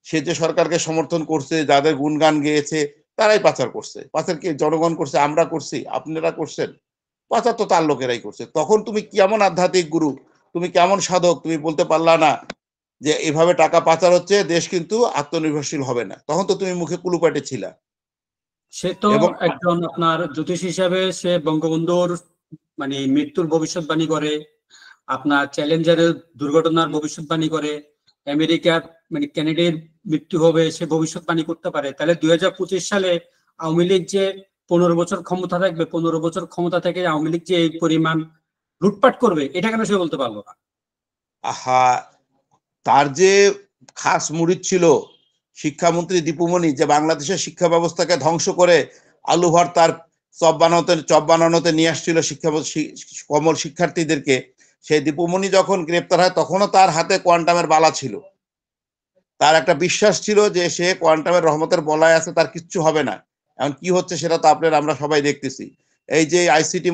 সে যে সরকারকে সমর্থন করছে, যাদের গুণগান গেয়েছে, তারাই পাচার করছে। পাচার কি জনগণ করছে? আমরা করছি? আপনারা করছেন? পাচার তো তার লোকেরাই করছে। তখন তুমি কেমন আধ্যাত্মিক গুরু, তুমি কেমন সাধক, তুমি বলতে পারলা না যে এভাবে টাকা পাচার হচ্ছে, দেশ কিন্তু আত্মনির্ভরশীল হবে না? তখন তো তুমি মুখে কুলুপাটে ছিলা। সে তো একজন আপনার জ্যোতিষ হিসাবে সে বঙ্গবন্ধুর মানে মৃত্যুর ভবিষ্যৎবাণী করে, আপনার চ্যালেঞ্জারের দুর্ঘটনার ভবিষ্যৎবাণী করে, আমেরিকার মানে কেনেডির মৃত্যু হবে সে ভবিষ্যৎবাণী করতে পারে। তাহলে 2025 সালে আওয়ামী লীগ যে 15 বছর ক্ষমতা থাকবে, 15 বছর ক্ষমতা থেকে আওয়ামী লীগ যে এই পরিমাণ লুটপাট করবে, এটা কেন সে বলতে পারলো না? আহা, তার যে খাস মুরিদ ছিল শিক্ষামন্ত্রী দীপুমণি, যে বাংলাদেশের শিক্ষা ব্যবস্থাকে ধ্বংস করে আলু ভর্তার চপ বানানোতে নিয়ে আসছিল কমল শিক্ষার্থীদেরকে, সেই দীপুমণি যখন গ্রেপ্তার হয় তখনও তার হাতে কোয়ান্টামের বালা ছিল। তার একটা বিশ্বাস ছিল যে সে কোয়ান্টামের রহমতের বলায় আছে, তার কিচ্ছু হবে না। এখন কি হচ্ছে সেটা তো আমরা সবাই দেখতেছি। এই যে আইসিটি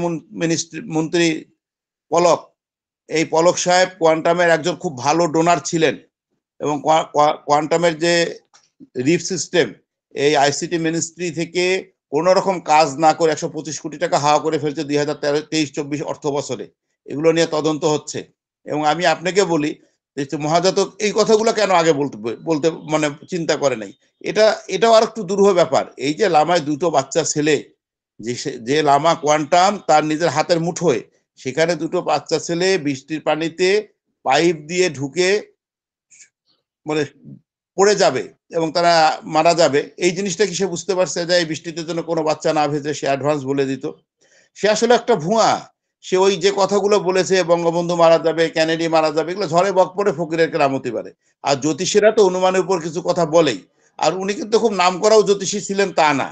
মন্ত্রী পলক, এই পলক সাহেব কোয়ান্টামের একজন খুব ভালো ডোনার ছিলেন, এবং কোয়ান্টামের যে রিফ সিস্টেম, এই আইসিটি মিনিস্ট্রি থেকে কোন রকম কাজ না করে 125 কোটি টাকা হাওয়া করে ফেলছে 2023-24 অর্থ বছরে। এগুলো নিয়ে তদন্ত হচ্ছে। এবং আমি আপনাকে বলি, মহাজাতক এই কথাগুলো কেন আগে বলতে মানে চিন্তা করে নাই? এটাও আর একটু দুরূহ ব্যাপার। এই যে লামায় 2টো বাচ্চা ছেলে, যে লামা কোয়ান্টাম তার নিজের হাতের মুঠোয়, সেখানে 2টো বাচ্চা ছেলে বৃষ্টির পানিতে পাইপ দিয়ে ঢুকে মানে পড়ে যাবে এবং তারা মারা যাবে, এই জিনিসটা কি সে বুঝতে পারছে যে এই বৃষ্টিতে জন্য কোনো বাচ্চা না ভেজে সে অ্যাডভান্স বলে দিত? সে আসলে একটা ভুয়া। সে ওই যে কথাগুলো বলেছে বঙ্গবন্ধু মারা যাবে, কেনেডি মারা যাবে, এগুলো ঝড়ে বক পড়ে ফকিরের কেরামতি পারে। আর জ্যোতিষীরা তো অনুমানের উপর কিছু কথা বলেই। আর উনি কিন্তু খুব নামকরাও জ্যোতিষী ছিলেন তা না।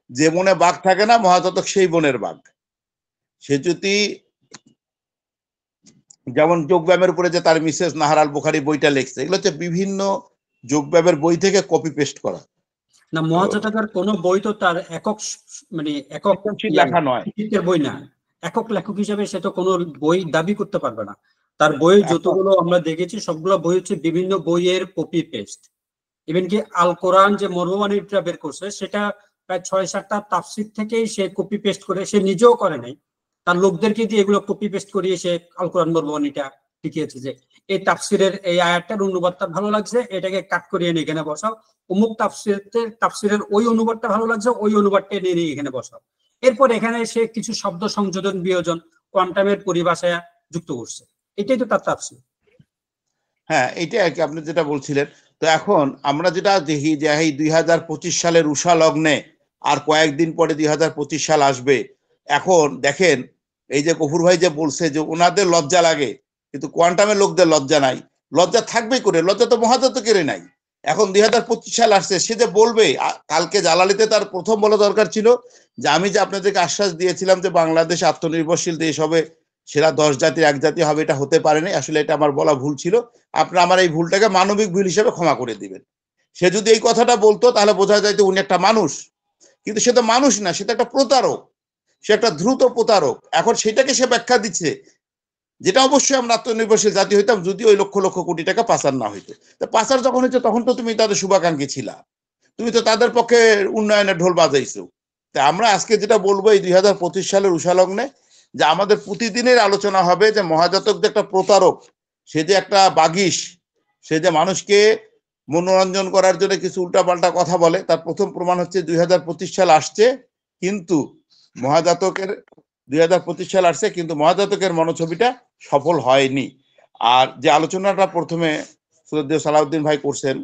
যে বনে বাঘ থাকে না মহাজাতক সেই বনের বাঘ। সে যদি যেমন যোগব্যায়ামের উপরে যে তার মিসেস নাহার আল বুখারী বইটা লিখছে, এগুলো হচ্ছে বিভিন্ন যোগব্যায়ামের বই থেকে কপি পেস্ট করা। না, মহাজাতকের কোনো বই তো তার একক মানে একক লেখা নয়, বই না, একক লেখক হিসেবে সে তো কোনো বই দাবি করতে পারবে না। তার বই যতগুলো আমরা দেখেছি সবগুলো বই হচ্ছে বিভিন্ন বইয়ের কপি পেস্ট। ইভেন কি আল কোরআন যে মরহুমানিটা বের করছে সেটা প্রায় 6-7টা তাফসির থেকেই সে কপি পেস্ট করে, সে নিজেও করে নাই, তার লোকদেরকে দিয়ে এগুলো কপি পেস্ট করিয়ে সে আল কোরআন মরহুমানিটা লিখিয়েছে যে এই তাফসিরের এই আয়াতটার অনুবাদটা ভালো লাগছে, এটাকে কাট করিয়ে নিয়ে এখানে বসাও, অমুক তাফসিরের ওই অনুবাদটা ভালো লাগছে, ওই অনুবাদটা নিয়ে এখানে বসাও। এরপর এখানে সে কিছু শব্দ সংযোজন বিয়োজন কোয়ান্টামের পরিভাষায় যুক্ত করছে, এটাই তো তার তাফসির। হ্যাঁ, এইটাই আর কি আপনি যেটা বলছিলেন। তো এখন আমরা যেটা দেখি যে এই 2025 সালের উষা লগ্নে আর কয়েকদিন পরে 2025 সাল আসবে। এখন দেখেন এই যে গফুর ভাই যে বলছে যে ওনাদের লজ্জা লাগে, কিন্তু কোয়ান্টামের লোকদের লজ্জা নাই। লজ্জা থাকবে করে, লজ্জা তো মহাজাতকেরই নাই। এখন 2025 সাল আসছে, সে যে বলবে, কালকে জালালিতে তার প্রথম বলা দরকার ছিল যে আমি যে আপনাদেরকে আশ্বাস দিয়েছিলাম যে বাংলাদেশ আত্মনির্ভরশীল দেশ হবে, সেরা 10 জাতির এক জাতি হবে, এটা হতে পারেনি। আসলে এটা আমার বলা ভুল ছিল। আপনারা আমার এই ভুলটাকে মানবিক ভুল হিসেবে ক্ষমা করে দিবেন। সে যদি এই কথাটা বলতো তাহলে বোঝা যাইতো উনি একটা মানুষ, কিন্তু সে তো মানুষ না, সে তো একটা প্রতারক, সে একটা দ্রুত প্রতারক। এখন সেটাকে সে ব্যাখ্যা দিচ্ছে, যেটা অবশ্যই আমরা আত্মনির্ভরশীল জাতি হইতাম যদি ওই লক্ষ লক্ষ কোটি টাকা পাচার না হইতো। পাচার যখন হচ্ছে তখন তো তুমি তাদের শুভাকাঙ্ক্ষী ছিলা, তুমি তো তাদের পক্ষে উন্নয়নের ঢোল বাজাইছো। তা আমরা আজকে যেটা বলবো এই 2025 সালের উষা লগ্নে, যে আমাদের প্রতিদিনের আলোচনা হবে যে মহাজাতক যে একটা প্রতারক, সে যে একটা বাগিশ, সে যে মানুষকে মনোরঞ্জন করার জন্য কিছু উল্টাপাল্টা কথা বলে, তার প্রথম প্রমাণ হচ্ছে 2025 সাল আসছে, কিন্তু মহাজাতকের 2025 সাল আসছে কিন্তু মহাজাতকের মনোছবিটা সফল হয়নি। আর যে আলোচনাটা প্রথমে শ্রদ্ধেয় সালাউদ্দিন ভাই করছেন,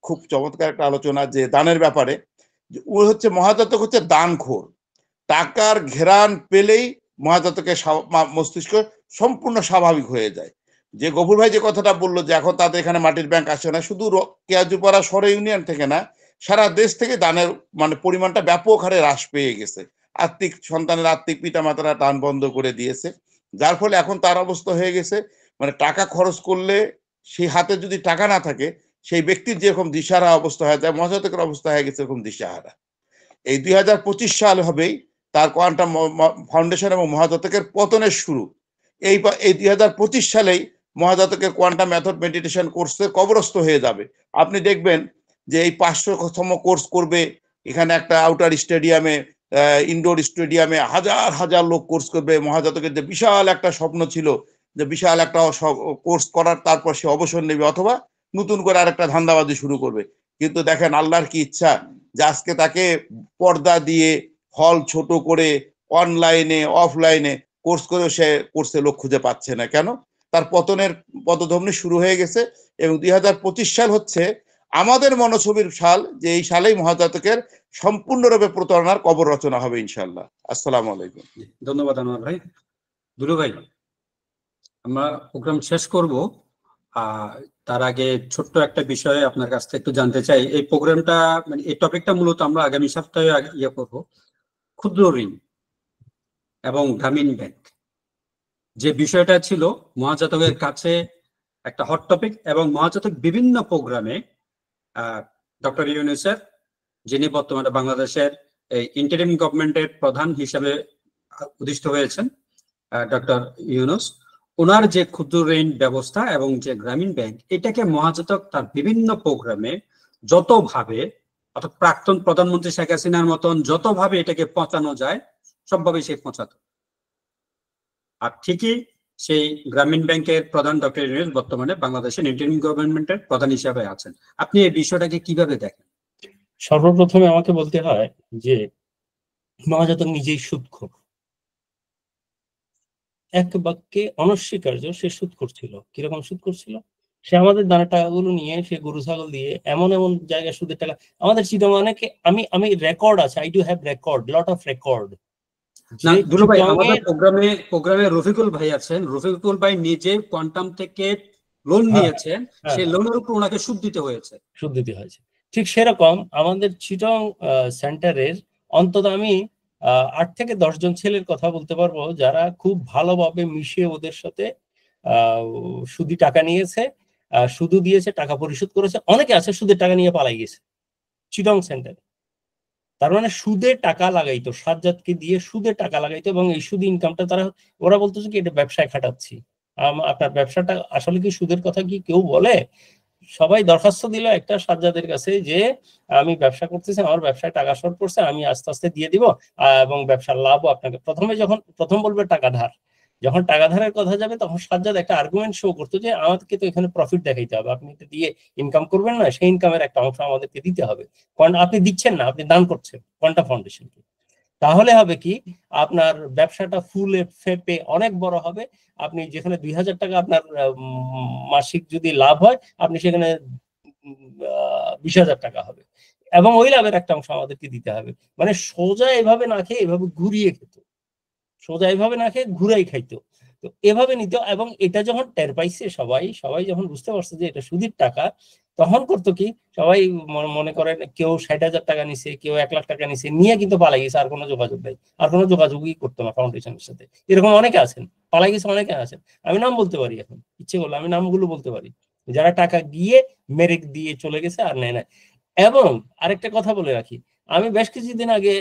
খুব চমৎকার একটা আলোচনা যে দানের ব্যাপারে, ও হচ্ছে মহাজাতক হচ্ছে দানখোর। টাকার ঘেরান পেলেই মহাজাতকের মস্তিষ্ক সম্পূর্ণ স্বাভাবিক হয়ে যায়। যে গফুর ভাই যে কথাটা বললো যে এখন তাদের এখানে মাটির ব্যাংক আসে না, শুধু কেয়াজুপাড়া সর ইউনিয়ন থেকে না, সারা দেশ থেকে দানের মানে পরিমাণটা ব্যাপক হারে হ্রাস পেয়ে গেছে। আর্থিক সন্তানের আর্থিক পিতামাতারা টান বন্ধ করে দিয়েছে, যার ফলে এখন তার অবস্থা হয়ে গেছে মানে টাকা খরচ করলে সেই হাতে যদি টাকা না থাকে, সেই ব্যক্তির যেরকম দিশাহারা অবস্থা হয়ে যায়, মহাজাতকের অবস্থা হয়ে গেছে এরকম দিশাহারা। এই 2025 সাল হবেই তার কোয়ান্টাম ফাউন্ডেশন এবং মহাজাতকের পতনের শুরু। এই 2025 সালেই মহাজাতকের কোয়ান্টাম মেথড মেডিটেশন কোর্সে কবরস্থ হয়ে যাবে। আপনি দেখবেন যে এই 500তম কোর্স করবে, এখানে একটা আউটার স্টেডিয়ামে, ইনডোর স্টেডিয়ামে হাজার হাজার লোক কোর্স করবে। মহাজাতকের যে বিশাল একটা স্বপ্ন ছিল যে বিশাল একটা কোর্স করার, তারপর সে অবসর নেবে অথবা নতুন করে আরেকটা ধান্দাবাজি শুরু করবে। কিন্তু দেখেন আল্লাহর কি ইচ্ছা যে আজকে তাকে পর্দা দিয়ে হল ছোট করে অনলাইনে অফলাইনে কোর্স করেও সে কোর্সে লোক খুঁজে পাচ্ছে না। কেন? তার পতনের পদধ্বনি শুরু হয়ে গেছে। এবং 2025 সাল হচ্ছে আমাদের মনোছবির সাল, যে এই সালেই মহাজাতকের সম্পূর্ণরূপে প্রতারণার কবর রচনা হবে ইনশাল্লাহ। আসসালামু আলাইকুম। ধন্যবাদ আনোয়ার ভাই। দুলু ভাই, আমরা প্রোগ্রাম শেষ করব, তার আগে ছোট্ট একটা বিষয়ে আপনার কাছ থেকে একটু জানতে চাই। এই প্রোগ্রামটা মানে এই টপিকটা মূলত আমরা আগামী সপ্তাহে ইয়ে করবো, ক্ষুদ্র ঋণ এবং গ্রামীণ ব্যাংক। যে বিষয়টা ছিল মহাজাতকের কাছে একটা হট টপিক, এবং মহাজাতক বিভিন্ন প্রোগ্রামে ডক্টর ইউনূসের, যিনি বর্তমানে বাংলাদেশের ইন্টারিম গভর্নমেন্টের প্রধান হিসেবে অধিষ্ঠিত হয়েছেন, ডক্টর ইউনূস, ওনার যে ক্ষুদ্র ঋণ ব্যবস্থা এবং যে গ্রামীণ ব্যাংক, এটাকে মহাজাতক তার বিভিন্ন প্রোগ্রামে যতভাবে, অর্থাৎ প্রাক্তন প্রধানমন্ত্রী শেখ হাসিনার মতন যতভাবে এটাকে পৌঁছানো যায় সবভাবে সে পৌঁছাতো। আর ঠিকই সেই গ্রামীণ ব্যাংকের প্রধান ডক্টর ইউনূস বর্তমানে বাংলাদেশের ইন্টারিম গভর্নমেন্টের প্রধান হিসেবে আছেন। আপনি এই বিষয়টাকে কিভাবে দেখেন? সর্বপ্রথমে আমাকে বলতে হয় যে মহাজাতক নিজেই সুদখোর। এক বাক্যে অনস্বীকার্য, সে সুদ করছিল। কিরকম সুদ করছিল? সে আমাদের দানের টাকাগুলো নিয়ে সে গরু ছাগল দিয়ে এমন এমন জায়গায় সুদের টাকা, আমাদের চিটাগাংকে আমি রেকর্ড আছে, I do have record, lot of record. না দুলু ভাই, আমাদের প্রোগ্রামে রফিকুল ভাই আছেন, রফিকুল ভাই নিজে কোয়ান্টাম থেকে লোন নিয়েছেন, সেই লোনের উপর ওনাকে সুদ দিতে হয়েছে। ঠিক সেরকম আমাদের চিটাং সেন্টারের অন্তত আমি 8 থেকে 10 জন ছেলের কথা বলতে পারবো যারা খুব ভালোভাবে মিশে ওদের সাথে সুদি টাকা নিয়েছে, সুদও দিয়েছে, টাকা পরিশোধ করেছে। অনেকে আছে সুদের টাকা নিয়ে পালাই গেছে চিটাং সেন্টারে। তার মানে সুদে টাকা লাগাইতো, সাজ্জাদকে দিয়ে সুদে টাকা লাগাইতো, এবং এই সুদ ইনকামটা ওরা বলতো যে এটা ব্যবসায় খাটাচ্ছি। আপনার ব্যবসাটা আসলে কি সুদের কথা কি কেউ বলে? সবাই দরখাস্ত দিল একটা সাজ্জাদের কাছে যে আমি ব্যবসা করতেছি, আমার ব্যবসায় টাকা শর্ট পড়ছে, আমি আস্তে আস্তে দিয়ে দিব, এবং ব্যবসার লাভও আপনাকে। প্রথম বলবে টাকা ধার, যখন টাকা ধারের কথা যাবে তখন সাজ্জাদ একটা আর্গুমেন্ট শো করতো যে আমাদেরকে তো এখানে প্রফিট দেখাইতে হবে, আপনি তো দিয়ে ইনকাম করবেন না, সেই ইনকামের একটা অংশ আমাদেরকে দিতে হবে। আপনি দিচ্ছেন না, আপনি দান করছেন কোয়ান্টাম ফাউন্ডেশনকে। তাহলে হবে কি, আপনার ব্যবসাটা ফুলে ফেপে অনেক বড় হবে। আপনি যেখানে 2000 টাকা আপনার মাসিক যদি লাভ হয়, আপনি সেখানে 20,000 টাকা হবে, এবং ওই লাভের একটা অংশ আমাদেরকে দিতে হবে। মানে সোজা এভাবে না খেয়ে এভাবে ঘুরিয়ে খেত, সোজা এভাবে না খেয়ে ঘুরাই খাইতো। তো এভাবে নিত, এবং এটা যখন টের পাইছে সবাই যখন বুঝতে পারছে যে এটা সুদের টাকা, তখন করতো কি, সবাই মনে করেন কেউ 60,000 টাকা নিছে, কেউ 1 লাখ টাকা নিছে, নিয়ে কিন্তু পালাই গেছে, আর কোনো যোগাযোগ নাই, আর কোনো যোগাযোগই করতো না ফাউন্ডেশনের সাথে। এরকম অনেকে আছেন, পালাই গেছে অনেকে আছেন। আমি নাম বলতে পারি, এখন ইচ্ছে করলে আমি নামগুলো বলতে পারি, যারা টাকা গিয়ে মেরে দিয়ে চলে গেছে আর নেয় না। এবং আরেকটা কথা বলে রাখি, আমি বেশ কিছুদিন আগে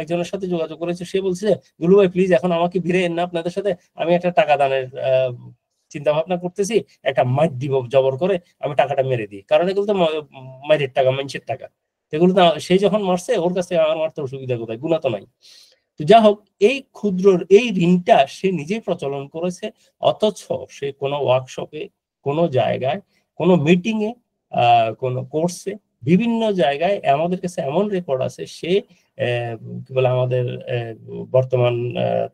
একজনের সাথে যোগাযোগ করেছি, সে বলছে দুলু ভাই প্লিজ এখন আমাকে ভিড়েন না আপনাদের সাথে, আমি একটা টাকা দানের চিন্তা ভাবনা করতেছি, একটা মাইর দিব জবর করে, আমি টাকাটা মেরে দিই, কারণ এগুলো তো মাইরের টাকা, মানুষের টাকা, এগুলো তো সে যখন মারছে ওর কাছে আমার মারতে অসুবিধা কোথায়, গুণা তো নাই। তো যা হোক, এই ক্ষুদ্র এই ঋণটা সে নিজেই প্রচলন করেছে, অথচ সে কোনো ওয়ার্কশপে, কোনো জায়গায়, কোনো মিটিং এ, কোনো কোর্সে, বিভিন্ন জায়গায় আমাদের কাছে এমন রেকর্ড আছে, সে কি বলে আমাদের বর্তমান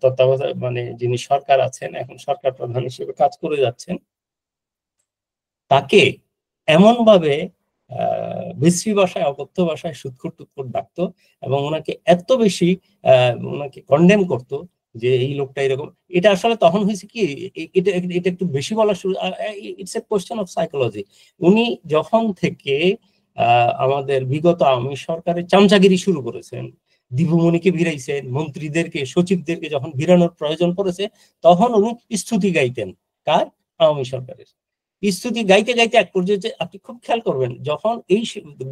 তত্ত্বাবধায়ক মানে যিনি সরকার আছেন, এখন সরকার প্রধান হিসেবে কাজ করে যাচ্ছেন, তাকে এমন ভাবে বিশ্রী ভাষায়, অকথ্য ভাষায় সুৎখুর টুৎখুর ডাকতো, এবং ওনাকে এত বেশি ওনাকে কন্ডেম করতো যে এই লোকটা এরকম। এটা আসলে তখন হয়েছে কি, এটা একটু বেশি বলা শুরু, it's a question of psychology. উনি যখন থেকে আমাদের বিগত আওয়ামী সরকারের চামচাগিরি শুরু করেছেন, দীপুমণিকে ভিড়াইছেন, মন্ত্রীদেরকে, সচিবদেরকে যখন ভিড়ানোর প্রয়োজন পড়েছে, তখন উনি স্তুতি গাইতেন। কার? আওয়ামী সরকারের স্তুতি গাইতে গাইতে এক পর্যায়ে, আপনি খুব খেয়াল করবেন, যখন এই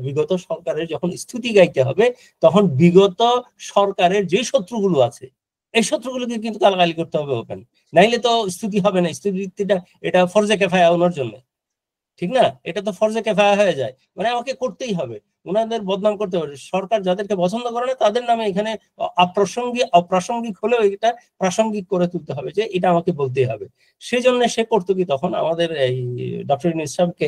বিগত সরকারের যখন স্তুতি গাইতে হবে, তখন বিগত সরকারের যে শত্রুগুলো আছে, এই শত্রুগুলোকে কিন্তু গালাগালি করতে হবে ওপেন, নাইলে তো স্তুতি হবে না। স্তুতিটা এটা ফরজে কেফায়া ওনার জন্য, ঠিক না? এটা তো ফরজে কেফায়া হয়ে যায়, মানে আমাকে করতেই হবে, ওনাদের বদনাম করতে হবে। সরকার যাদেরকে পছন্দ করে না তাদের নামে এখানে অপ্রাসঙ্গিক হলেও এটা প্রাসঙ্গিক করে তুলতে হবে, যে এটা আমাকে বলতেই হবে। সেই জন্য সে করতো কি, তখন আমাদের এই ডক্টর ইউনূস সাহেবকে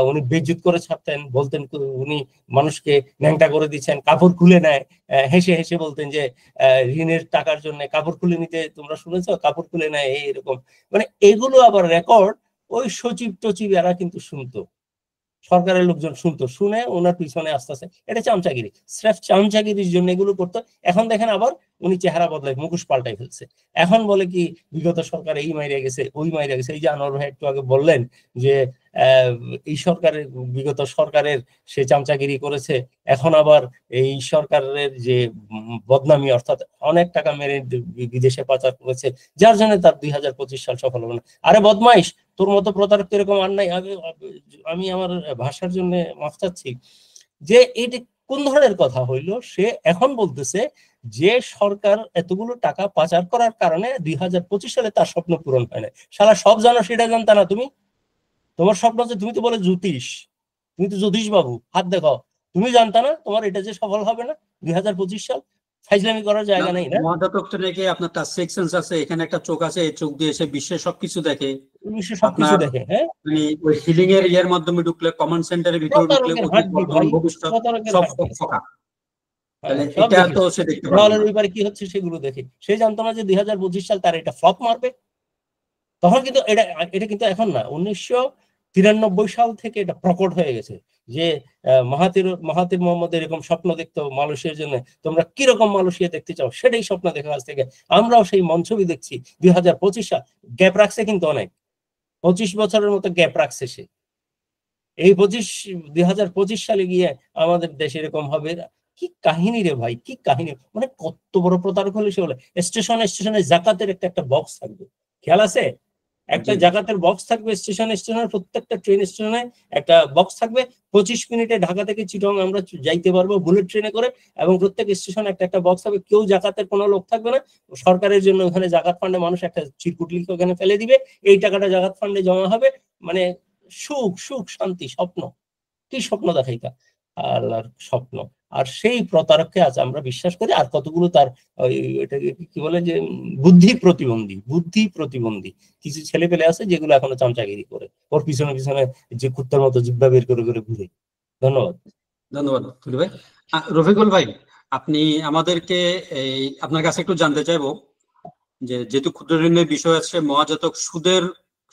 উনি বেইজ্জত করে ছাড়তেন, বলতেন উনি মানুষকে ন্যাংটা করে দিচ্ছেন, কাপড় খুলে নেয়, হেসে হেসে বলতেন যে ঋণের টাকার জন্য কাপড় খুলে নিতে, তোমরা শুনেছো, কাপড় খুলে নেয় এইরকম। মানে এগুলো আবার রেকর্ড ওই সচিব টচিব এরা কিন্তু শুনতো, সরকারের লোকজন শুনতো, শুনে ওনার পিছনে আস্তে আস্তে, এটা চামচাগিরি, স্রেফ চামচাগিরির জন্য এগুলো করতো। এখন দেখেন আবার উনি চেহারা বদলাই, মুখোশ পাল্টাই ফেলছে। এখন বলে কি বিগত সরকার এই মাইরে গেছে, ওই মাইরে গেছে। এই যে আনোয়ার ভাই একটু আগে বললেন যে এই সরকারের, বিগত সরকারের সে চামচাগিরি করেছে, এখন আবার এই সরকারের যে বদনামি, অর্থাৎ অনেক টাকা মেরে বিদেশে পাচার করেছে, যার জন্য তার 2025 সাল সফল হবে না। আরে বদমাইশ, তোর মতো প্রতারক এরকম আর নাই। আমি আমার ভাষার জন্য মাফ চাচ্ছি, যে এটা কোন ধরনের কথা হইলো? সে এখন বলতেছে যে সরকার এতগুলো টাকা পাচার করার কারণে 2025 সালে তার স্বপ্ন পূরণ হয় না। শালা সব জানো, সেটা জানতা না তুমি? তোমার স্বপ্ন আছে, তুমি তো বলে জ্যোতিষ, তুমি তো জ্যোতিষ বাবু, হাত দেখাও, তুমি জানতা না তোমার এটা যে সফল হবে না 2025 সাল? ফাইজলামি করার জায়গা নেই না? মহাজাতক তো নাকি আপনার টাচ সেকশনস আছে, এখানে একটা চোখ আছে, এই চোখ দিয়ে সে বিশ্বের সবকিছু দেখে, বিশ্বের সবকিছু দেখে। হ্যাঁ, মানে ওই হিলিং এর ইয়ার মাধ্যমে ঢুকলে, কমন সেন্টারের ভিতরে ঢুকলে ভবিষ্যৎ সব ফোকা, তাহলে এটা তো সে দেখতে পারে। ওইবারে কি হচ্ছে সেগুলো দেখে। সে জানতো না যে 2025 সাল তার এটা ফ্লপ মারবে। তখন কিন্তু এটা কিন্তু এখন না, 93 সাল থেকে এটা প্রকট হয়ে গেছে যে মাহাতির মোহাম্মদ এরকম স্বপ্ন দেখতো মালয়েশিয়ার জন্য, তোমরা কিরকম মালয়েশিয়া দেখতে চাও সেটাই স্বপ্ন দেখা কাছ থেকে আমরাও সেই মঞ্চবি দেখছি। 2025 সাল গ্যাপ রাখছে, কিন্তু অনেক 25 বছরের মতো গ্যাপ রাখছে সে। এই 2025 সালে গিয়ে আমাদের দেশে এরকম হবে, কি কাহিনী রে ভাই, কি কাহিনী! মানে কত বড় প্রতারক হলে সে বলে স্টেশনে জাকাতের একটা বক্স থাকবে, খেয়াল আছে? একটা জাকাতের বক্স থাকবে স্টেশনে, প্রত্যেকটা ট্রেন স্টেশনে একটা বক্স থাকবে। 25 মিনিটে ঢাকা থেকে চিটং আমরা যাইতে পারবো বুলেট ট্রেনে করে, এবং প্রত্যেক স্টেশনে একটা বক্স থাকবে। কেউ জাকাতের কোনো লোক থাকবে না, সরকারের জন্য ওখানে জাকাত ফান্ডে মানুষ একটা চিরকুট লিখে ওখানে ফেলে দিবে, এই টাকাটা জাকাত ফান্ডে জমা হবে। মানে সুখ শান্তি, স্বপ্ন, কি স্বপ্ন দেখাইতা আল্লাহর স্বপ্ন। আর সেই প্রতারককে আজ আমরা বিশ্বাস করি। আর কতগুলো তার এটাকে কি বলে যে বুদ্ধি প্রতিবন্ধী কিছু ছেলে পেলে আছে যেগুলো এখনো চামচাগিরি করে, ওর পিছনে যে কুত্তার মতো জিব্বা বের করে ঘুরে। ধন্যবাদ তুলি ভাই। রফিকুল ভাই, আপনি আমাদেরকে আপনার কাছে একটু জানতে চাইবো যে যেহেতু ক্ষুদ্র ঋণের বিষয় আছে, মহাজাতক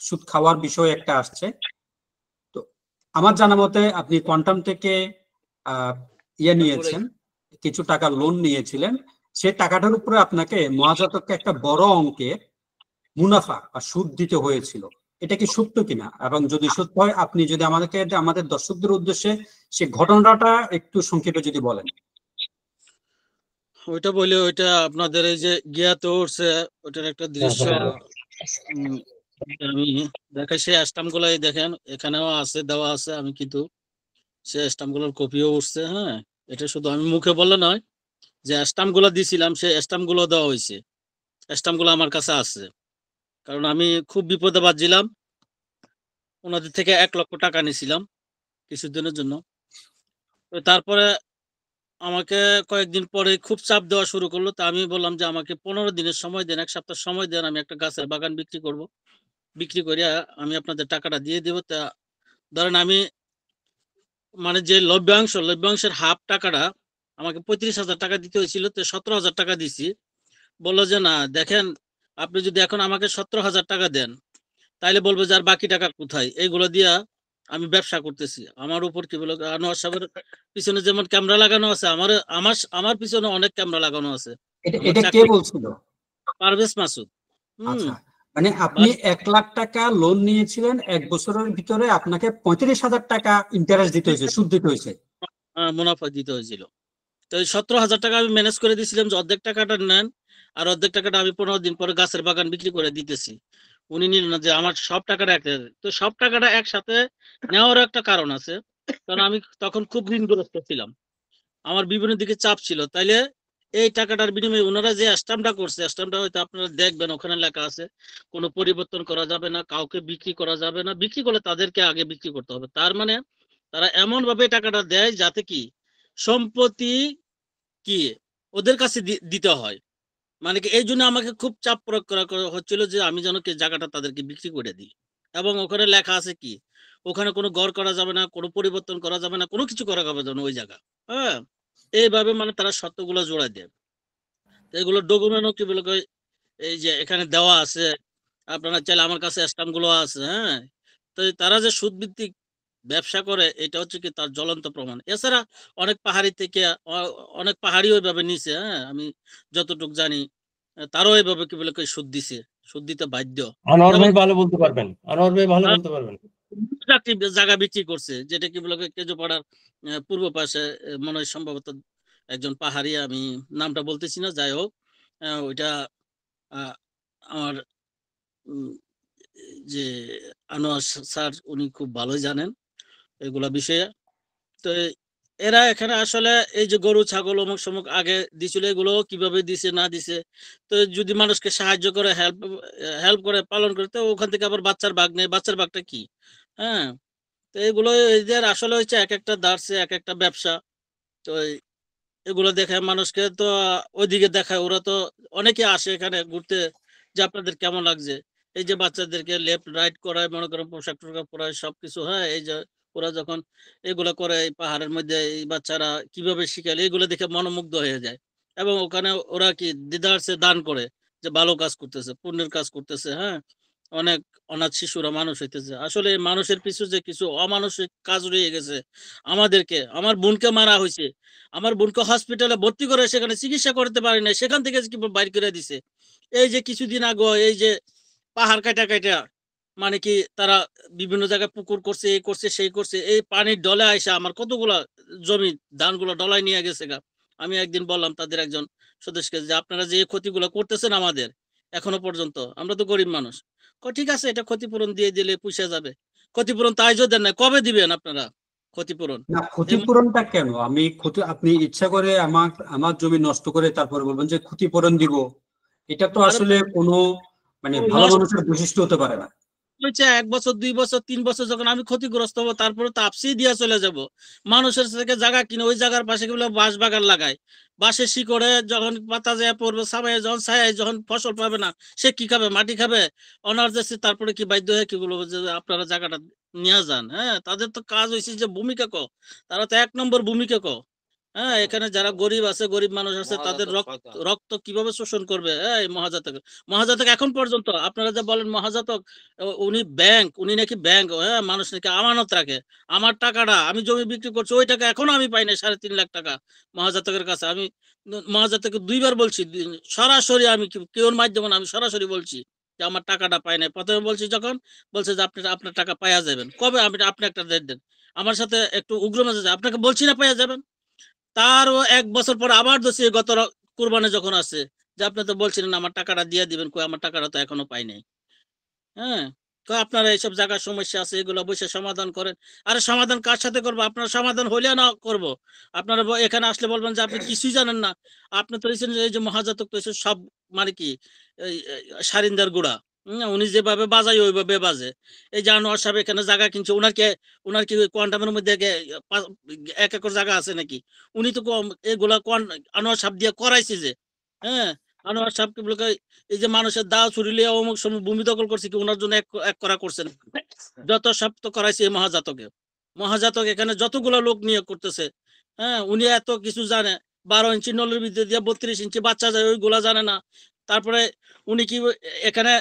সুদ খাওয়ার বিষয় একটা আসছে। তো আমার জানা মতে আপনি কোয়ান্টাম থেকে নিয়েছেন, কিছু টাকা লোন নিয়েছিলেন, সে টাকাটার উপরে আপনাকে মহাজাতককে একটা বড় অঙ্কের মুনাফা বা সুদ দিতে হয়েছিল। এটা কি সত্য কিনা? এবং যদি সত্য হয়, আপনি যদি আমাদের দর্শকদের উদ্দেশ্যে সে ঘটনাটা একটু সংক্ষেপে যদি বলেন। ওইটা বলে, ওইটা আপনাদের এই যে গিয়াতে উঠছে ওইটার একটা দৃশ্য আমি দেখাই। সেই স্ট্যাম্প গুলাই দেখেন, এখানেও আছে, দেওয়া আছে। আমি কিন্তু সেই স্ট্যাম্প গুলোর কপিও উঠছে। হ্যাঁ, এটা শুধু আমি মুখে বললে নয়, যে স্ট্যাম্প গুলো দিছিলাম সেই স্ট্যাম্প গুলো দেওয়া হয়েছে। স্ট্যাম্প গুলো আমার কাছে আছে, কারণ আমি খুব বিপদে বাঁচছিলাম। ওনাদের থেকে 1 লক্ষ টাকা নিয়েছিলাম কিছুদিনের জন্য। তারপরে আমাকে কয়েকদিন পরে খুব চাপ দেওয়া শুরু করলো। তা আমি বললাম যে আমাকে 15 দিনের সময় দেন, 1 সপ্তাহ সময় দেন, আমি একটা গাছের বাগান বিক্রি করব, বিক্রি করে আমি আপনাদের টাকাটা দিয়ে দেবো। তা ধরেন আমি মানে যে লভ্যাংশের হাফ টাকাটা আমাকে 35,000 টাকা দিতে হয়েছিল, তো 17,000 টাকা দিছি। বললো যে না, দেখেন আপনি যদি এখন আমাকে 17,000 টাকা দেন, তাইলে বলবো যে আর বাকি টাকা কোথায়, এইগুলো দিয়া আমি ব্যবসা করতেছি। আমার উপর কি বলো, আনোয়ার সাহেবের পিছনে যেমন ক্যামেরা লাগানো আছে, আমার পিছনে অনেক ক্যামেরা লাগানো আছে। এটা কে বলছিল? পারভেজ মাসুদ। আচ্ছা, মানে আপনি 1 লাখ টাকা লোন নিয়েছিলেন, 1 বছরের ভিতরে আপনাকে 35,000 টাকা ইন্টারেস্ট দিতে হয়েছে, সুদ দিতে হয়েছে, মুনাফা দিতে হয়েছিল। তো 17,000 টাকা আমি ম্যানেজ করে দিয়েছিলাম যে অর্ধেক টাকাটা নেন, আর অর্ধেক টাকাটা আমি 15 দিন পরে গাছের বাগান বিক্রি করে দিতেছি। উনি নিল না, যে আমার সব টাকাটা তো সব টাকাটা একসাথে নেওয়ার একটা কারণ আছে, কারণ আমি তখন খুব ঋণগ্রস্ত ছিলাম, আমার বিভিন্ন দিকে চাপ ছিল। তাইলে এই টাকাটার বিনিময়ে ওনারা যে স্ট্যাম্পটা করছে, স্ট্যাম্পটা হয়তো আপনারা দেখবেন, ওখানে লেখা আছে কোনো পরিবর্তন করা যাবে না, কাউকে বিক্রি করা যাবে না, বিক্রি করলে তাদেরকে আগে বিক্রি করতে হবে। তার মানে তারা এমন ভাবে টাকাটা দেয় যাতে কি সম্পত্তি কি ওদের কাছে দিতে হয়। মানে কি এই জন্য আমাকে খুব চাপ প্রয়োগ করা হচ্ছিল যে আমি যেন কি জায়গাটা তাদেরকে বিক্রি করে দিই। এবং ওখানে লেখা আছে কি, ওখানে কোনো ঘর করা যাবে না, কোনো পরিবর্তন করা যাবে না, কোনো কিছু করা যাবে না ওই জায়গা। হ্যাঁ, এইভাবে মানে তারা শর্তগুলো জোড়া দেয়। এগুলো ডকুমেন্টও কি বলে, এই যে এখানে দেওয়া আছে, আপনারা চাইলে আমার কাছে স্ট্যাম্প গুলো আছে। হ্যাঁ, তো তারা যে সুদ ভিত্তিক ব্যবসা করে, এটা হচ্ছে কি তার জ্বলন্ত প্রমাণ। এছাড়া অনেক পাহাড়ি থেকে অনেক পাহাড়ি ওইভাবে নিছে। হ্যাঁ, আমি যতটুকু জানি তারও এইভাবে কি বলে সুদ দিছে, সুদ দিতে বাধ্য। আনোয়ার ভাই ভালো বলতে পারবেন, জায়গা বিক্রি করছে, যেটা কি বলে কেজোপাড়ার পূর্ব পাশে, মনে হয় সম্ভবত একজন পাহাড়ি, আমি নামটা বলতেছি না, যাই হোক। ওইটা আমার যে আনোয়ার স্যার, উনি খুব ভালোই জানেন এগুলা বিষয়ে। তো এরা এখানে আসলে এই যে গরু ছাগল অমুক সমুক আগে দিছিল, এগুলো কিভাবে দিছে না দিছে, তো যদি মানুষকে সাহায্য করে, হেল্প করে, পালন করে, তো ওখান থেকে আবার বাচ্চার ভাগ নেই। বাচ্চার ভাগটা কি? হ্যাঁ, তো এগুলো এদের আসলে হচ্ছে এক একটা দাঁড়ছে, এক একটা ব্যবসা। তো এগুলো দেখে মানুষকে তো ওইদিকে দেখায়, ওরা তো অনেকে আসে এখানে ঘুরতে, যে আপনাদের কেমন লাগছে, এই যে বাচ্চাদেরকে লেফট রাইট করায়, মনে করেন পোশাক টোশাক পরায়, সবকিছু। হ্যাঁ, এই যে ওরা যখন এগুলো করে, এই পাহাড়ের মধ্যে এই বাচ্চারা কিভাবে শিখালে, এগুলো দেখে মনোমুগ্ধ হয়ে যায়। এবং ওখানে ওরা কি দ্বিধার্সে দান করে, যে ভালো কাজ করতেছে, পুণ্যের কাজ করতেছে। হ্যাঁ, অনেক অনাথ শিশুরা মানুষ হইতেছে। আসলে এই মানুষের পিছু যে কিছু অমানসিক কাজ রয়ে গেছে আমাদেরকে। আমার বোনকে মারা হয়েছে, আমার বোনকে হসপিটালে ভর্তি করে সেখানে চিকিৎসা করতে পারি না, সেখান থেকে কি বাইর করে দিছে। এই যে কিছুদিন আগে এই যে পাহাড় কাটা কাটা মানে কি তারা বিভিন্ন জায়গায় পুকুর করছে, এই করছে সেই করছে, এই পানির ডলে আইসা আমার কতগুলা জমি ধানগুলো ডলায় নিয়ে গেছে গা। আমি একদিন বললাম তাদের একজন সদস্যকে যে আপনারা যে ক্ষতিগুলো করতেছেন আমাদের এখনো পর্যন্ত, আমরা তো গরিব মানুষ, ঠিক আছে এটা ক্ষতিপূরণ দিয়ে দিলে পুষে যাবে। ক্ষতিপূরণ তাই যদি দেন না, কবে দিবেন আপনারা ক্ষতিপূরণ? না, ক্ষতিপূরণটা কেন? আমি আপনি ইচ্ছা করে আমার জমি নষ্ট করে তারপরে বলবেন যে ক্ষতিপূরণ দিব, এটা তো আসলে কোনো মানে ভালো মানুষের বৈশিষ্ট্য হতে পারে না। 1 বছর 2 বছর 3 বছর যখন আমি ক্ষতিগ্রস্ত হবো তারপরে তো আপসি দিয়া চলে যাব। মানুষের থেকে জায়গা কিনে ওই জায়গার পাশে গুলো বাঁশ বাগান লাগায়, বাঁশের শিকড়ে যখন পাতা যায় পড়বে, সাবায় যখন ছায়ায় যখন ফসল পাবে না, সে কি খাবে? মাটি খাবে? অনার্স তারপরে কি বাধ্য হয়ে কি বলবো যে আপনারা জায়গাটা নিয়ে যান? হ্যাঁ, তাদের তো কাজ হয়েছে যে ভূমিকা তারা তো 1 নম্বর ভূমিকা হ্যাঁ, এখানে যারা গরিব আছে, গরিব মানুষ আছে, তাদের রক্ত কিভাবে শোষণ করবে এই মহাজাতক এখন পর্যন্ত আপনারা যে বলেন মহাজাতক উনি নাকি ব্যাংক, হ্যাঁ, মানুষ নাকি আমানত রাখে। আমার টাকাটা আমি জমি বিক্রি করছি, ওই টাকা এখনো আমি পাই না, 3.5 লাখ টাকা মহাজাতকের কাছে। আমি মহাজাতকে 2 বার বলছি, সরাসরি আমি কেউর মাধ্যমে না, আমি সরাসরি বলছি যে আমার টাকাটা পাই নাই। প্রথমে বলছি যখন বলছে যে আপনার টাকা পাইয়া যাবেন কবে, আপনি একটা ডেট দেন। আমার সাথে একটু উগ্র মেজাজে আপনাকে বলছি না পাইয়া যাবেন, তারও 1 বছর পর আবার দোষী গত কুরবানি যখন আসছে যে আপনি তো বলছিলেন আমার টাকাটা দিয়ে দিবেন, কই আমার টাকাটা তো এখনো পাই নাই। হ্যাঁ, আপনারা এইসব জায়গার সমস্যা আছে এগুলো বসে সমাধান করেন। আরে সমাধান কার সাথে করবো? আপনার সমাধান হইলে না করব। আপনারা এখানে আসলে বলবেন যে আপনি কিছুই জানেন না। আপনি তো এই যে মহাজাতক তো সব মানে কি সারিন্দার গুড়া। উনি যেভাবে বাজায় ওইভাবে বাজে। এই যে আনোয়ার সাহেব এখানে জায়গা কিনছে, ওনার কি কোয়ান্টামের মধ্যে 1 একর জায়গা আছে নাকি? উনি তো এগুলা আনোয়ার সাহেব দিয়ে করাইছে যে। হ্যাঁ, আনোয়ার সাহেবকে বলে এই যে মানুষের দাও চুরি লিয়ে অমুক সময় ভূমি দখল করছে কি ওনার জন্য এক করা করছেন? যত সব তো করাইছে এই মহাজাতক এখানে যতগুলো লোক নিয়োগ করতেছে। হ্যাঁ, উনি এত কিছু জানে, 12 ইঞ্চি নলের ভিতরে দিয়ে 32 ইঞ্চি বাচ্চা যায় ওইগুলা জানে না। তারপরে উনি কি এখানে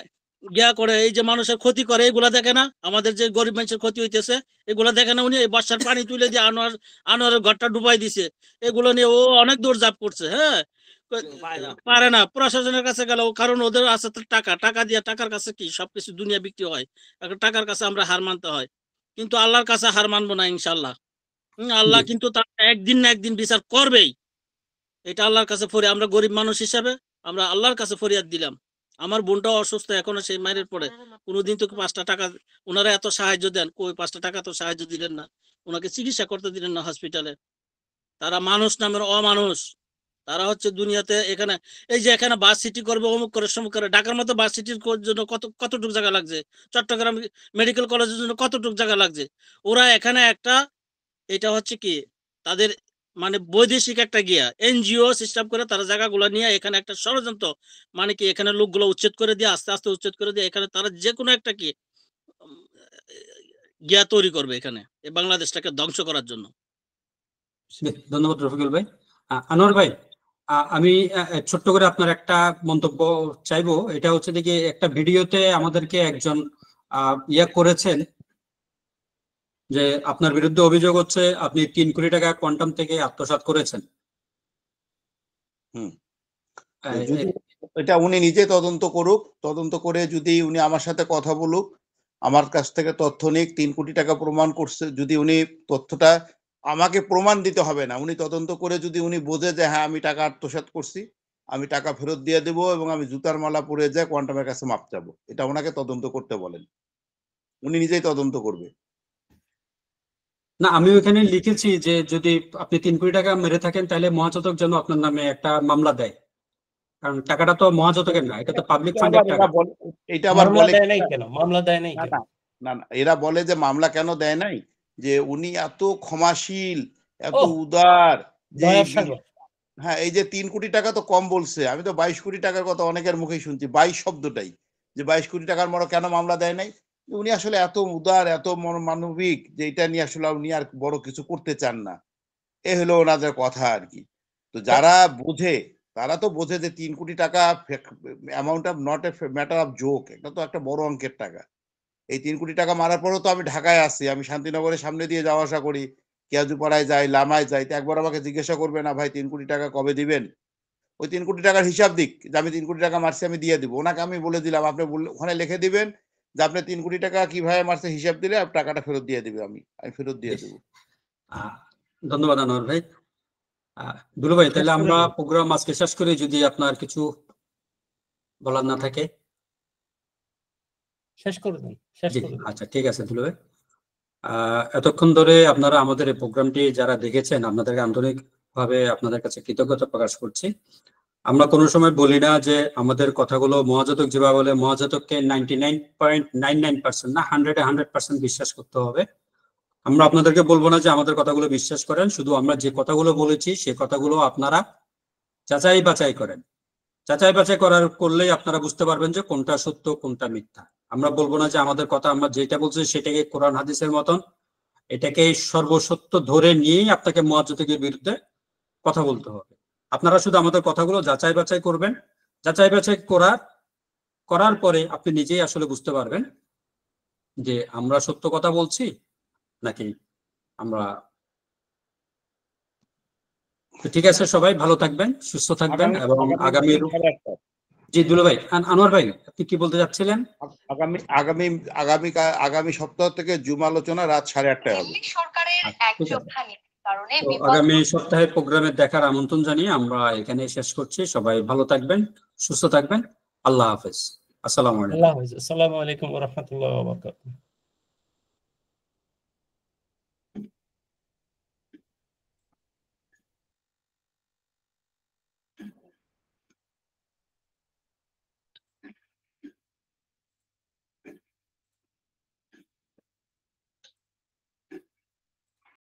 গিয়া করে এই যে মানুষের ক্ষতি করে এগুলা দেখে না? আমাদের যে গরিব মানুষের ক্ষতি হইতেছে এগুলা দেখে না? উনি এই বর্ষার পানি তুলে দিয়ে আনোয়ারের ঘরটা ডুবাই দিছে, এগুলো নিয়ে ও অনেক দৌড়ঝাঁপ করছে। হ্যাঁ, পারে না প্রশাসনের কাছে গেল, কারণ ওদের আছে তো টাকা দিয়ে, টাকার কাছে কি সবকিছু দুনিয়া বিক্রি হয়। এখন টাকার কাছে আমরা হার মানতে হয়, কিন্তু আল্লাহর কাছে হার মানবো না ইনশাল্লাহ। আল্লাহ কিন্তু তার একদিন না একদিন বিচার করবেই, এটা আল্লাহর কাছে আমরা গরিব মানুষ হিসাবে আমরা আল্লাহর কাছে ফরিয়াদ দিলাম। আমার বোনটাও অসুস্থ এখনো, সেই মায়ের পরে কোনোদিন তো 5টা টাকা ওনারা এত সাহায্য দেন, কই 5টা টাকা তো সাহায্য দিলেন না, ওনাকে চিকিৎসা করতে দিলেন না হসপিটালে। তারা মানুষ নামের অমানুষ। তারা হচ্ছে দুনিয়াতে এখানে এই যে এখানে বাস সিটি করবে, অমুক করে সমুক করে। ঢাকার মতো বাস সিটির জন্য কতটুকু জায়গা লাগছে, চট্টগ্রাম মেডিকেল কলেজের জন্য কতটুকু জায়গা লাগছে। ওরা এখানে একটা এটা হচ্ছে কি তাদের মানে বৈদেশিক একটা গিয়া এনজিও সিস্টেম করে তারা জায়গাগুলো নিয়ে এখানে একটা ষড়যন্ত্র, মানে কি এখানে লোকগুলো উচ্ছেদ করে দিয়ে আস্তে আস্তে উচ্ছেদ করে দিয়ে এখানে তারা যে কোনো একটা কি গিয়া তৈরি করবে এখানে এই বাংলাদেশটাকে ধ্বংস করার জন্য। ধন্যবাদ রফিকুল ভাই। আনোয়ার ভাই, আমি ছোট্ট করে আপনার একটা মন্তব্য চাইবো। এটা হচ্ছে দেখি একটা ভিডিওতে আমাদেরকে একজন করেছেন যে আপনার বিরুদ্ধে অভিযোগ হচ্ছে আপনি 3 কোটি টাকা কোয়ান্টাম থেকে আত্মসাৎ করেছেন। এটা উনি নিজে তদন্ত করুক, তদন্ত করে যদি উনি আমার সাথে কথা বলুক, আমার কাছ থেকে তথ্য নিক, 3 কোটি টাকা প্রমাণ করছে, যদি উনি তথ্যটা আমাকে প্রমাণ দিতে হবে না, উনি তদন্ত করে যদি উনি বোঝে যে হ্যাঁ আমি টাকা আত্মসাৎ করছি, আমি টাকা ফেরত দিয়ে দেবো এবং আমি জুতার মালা পরে যায় কোয়ান্টামের কাছে মাপ চাবো, এটা ওনাকে তদন্ত করতে বলেন, উনি নিজেই তদন্ত করবে। না, আমি ওখানে লিখেছি যে যদি আপনি 3 কোটি টাকা মেরে থাকেন তাহলে মহাজাতক যেন আপনার নামে একটা মামলা দেয়, কারণ টাকাটা তো মহাজাতকের না, এটা তো পাবলিক ফান্ডের টাকা। এটা আবার বলে মামলা দেয় নাই কেন? না, এরা বলে যে মামলা কেন দেয় নাই, যে উনি এত ক্ষমাশীল, এত উদার, যে হ্যাঁ এই যে 3 কোটি টাকা তো কম বলছে, আমি তো 22 কোটি টাকার কথা অনেকের মুখেই শুনছি, 22 শব্দটাই, যে 22 কোটি টাকার মতো কেন মামলা দেয় নাই। উনি আসলে এত উদার, এত মানবিক, যে এটা নিয়ে আসলে উনি আর বড় কিছু করতে চান না, এ হলো ওনাদের কথা আর কি। তো যারা বোঝে তারা তো বোঝে যে 3 কোটি টাকা amount of not a matter of joke, এটা তো একটা বড় অঙ্কের টাকা। এই 3 কোটি টাকা মারার পরেও তো আমি ঢাকায় আছি, আমি শান্তিনগরের সামনে দিয়ে যাওয়া আসা করি, কেয়াজুপাড়ায় যাই, লামায় যাই, তো একবার আমাকে জিজ্ঞাসা করবে না ভাই 3 কোটি টাকা কবে দিবেন? ওই 3 কোটি টাকার হিসাব দিক যে আমি 3 কোটি টাকা মারছি, আমি দিয়ে দিব। ওনাকে আমি বলে দিলাম, আপনি ওখানে লিখে দিবেন যে আপনি 3 কোটি টাকা কিভাবে মারছে হিসাব দিলে টাকাটা ফেরত দিয়ে দিবে, আমি ফেরত দিয়ে দেবো। ধন্যবাদ আনোয়ার ভাই। দুলু ভাই, তাহলে আমরা প্রোগ্রাম আজকে শেষ করি, যদি আপনার কিছু বলার না থাকে। শেষ করে দিন, শেষ করে দিন। আচ্ছা, ঠিক আছে দুলু ভাই। এতক্ষণ ধরে আপনারা আমাদের এই প্রোগ্রামটি যারা দেখেছেন, আপনাদেরকে আন্তরিকভাবে আপনাদের কাছে কৃতজ্ঞতা প্রকাশ করছি। আমরা কোনো সময় বলি না যে আমাদের কথাগুলো মহাজাতক যেভাবে বলে, মহাজাতককে 99.99% না 100% বিশ্বাস করতে হবে। আমরা আপনাদেরকে বলবো না যে আমাদের কথাগুলো বিশ্বাস করেন, শুধু আমরা যে কথাগুলো বলেছি সেই কথাগুলো আপনারা যাচাই বাছাই করেন। যাচাই বাছাই করলেই আপনারা বুঝতে পারবেন যে কোনটা সত্য কোনটা মিথ্যা। আমরা বলবো না যে আমাদের কথা আমরা যেটা বলছি সেটাকে কোরআন হাদিসের মতন, এটাকে সর্বসত্য ধরে নিয়েই আপনাকে মহাজাতকের বিরুদ্ধে কথা বলতে হবে। আপনারা শুধু আমাদের কথাগুলো যাচাই বাছাই করবেন। যাচাই বাছাই করার পরে আপনি নিজেই আসলে বুঝতে পারবেন যে আমরা সত্য কথা বলছি নাকি আমরা। ঠিক আছে, সবাই ভালো থাকবেন, সুস্থ থাকবেন এবং আগামী। জি দুলু ভাই, আনোয়ার ভাই আপনি কি বলতে যাচ্ছিলেন? আগামী সপ্তাহ থেকে জুম আলোচনা রাত 8:30টায় হবে। আগামী সপ্তাহে প্রোগ্রামে দেখার আমন্ত্রণ জানিয়ে আমরা এখানে শেষ করছি। সবাই ভালো থাকবেন, সুস্থ থাকবেন। আল্লাহ হাফেজ। আসসালামু আলাইকুম। আল্লাহ হাফেজ। আসসালামু আলাইকুম ওয়া রাহমাতুল্লাহি ওয়া বারাকাতুহু।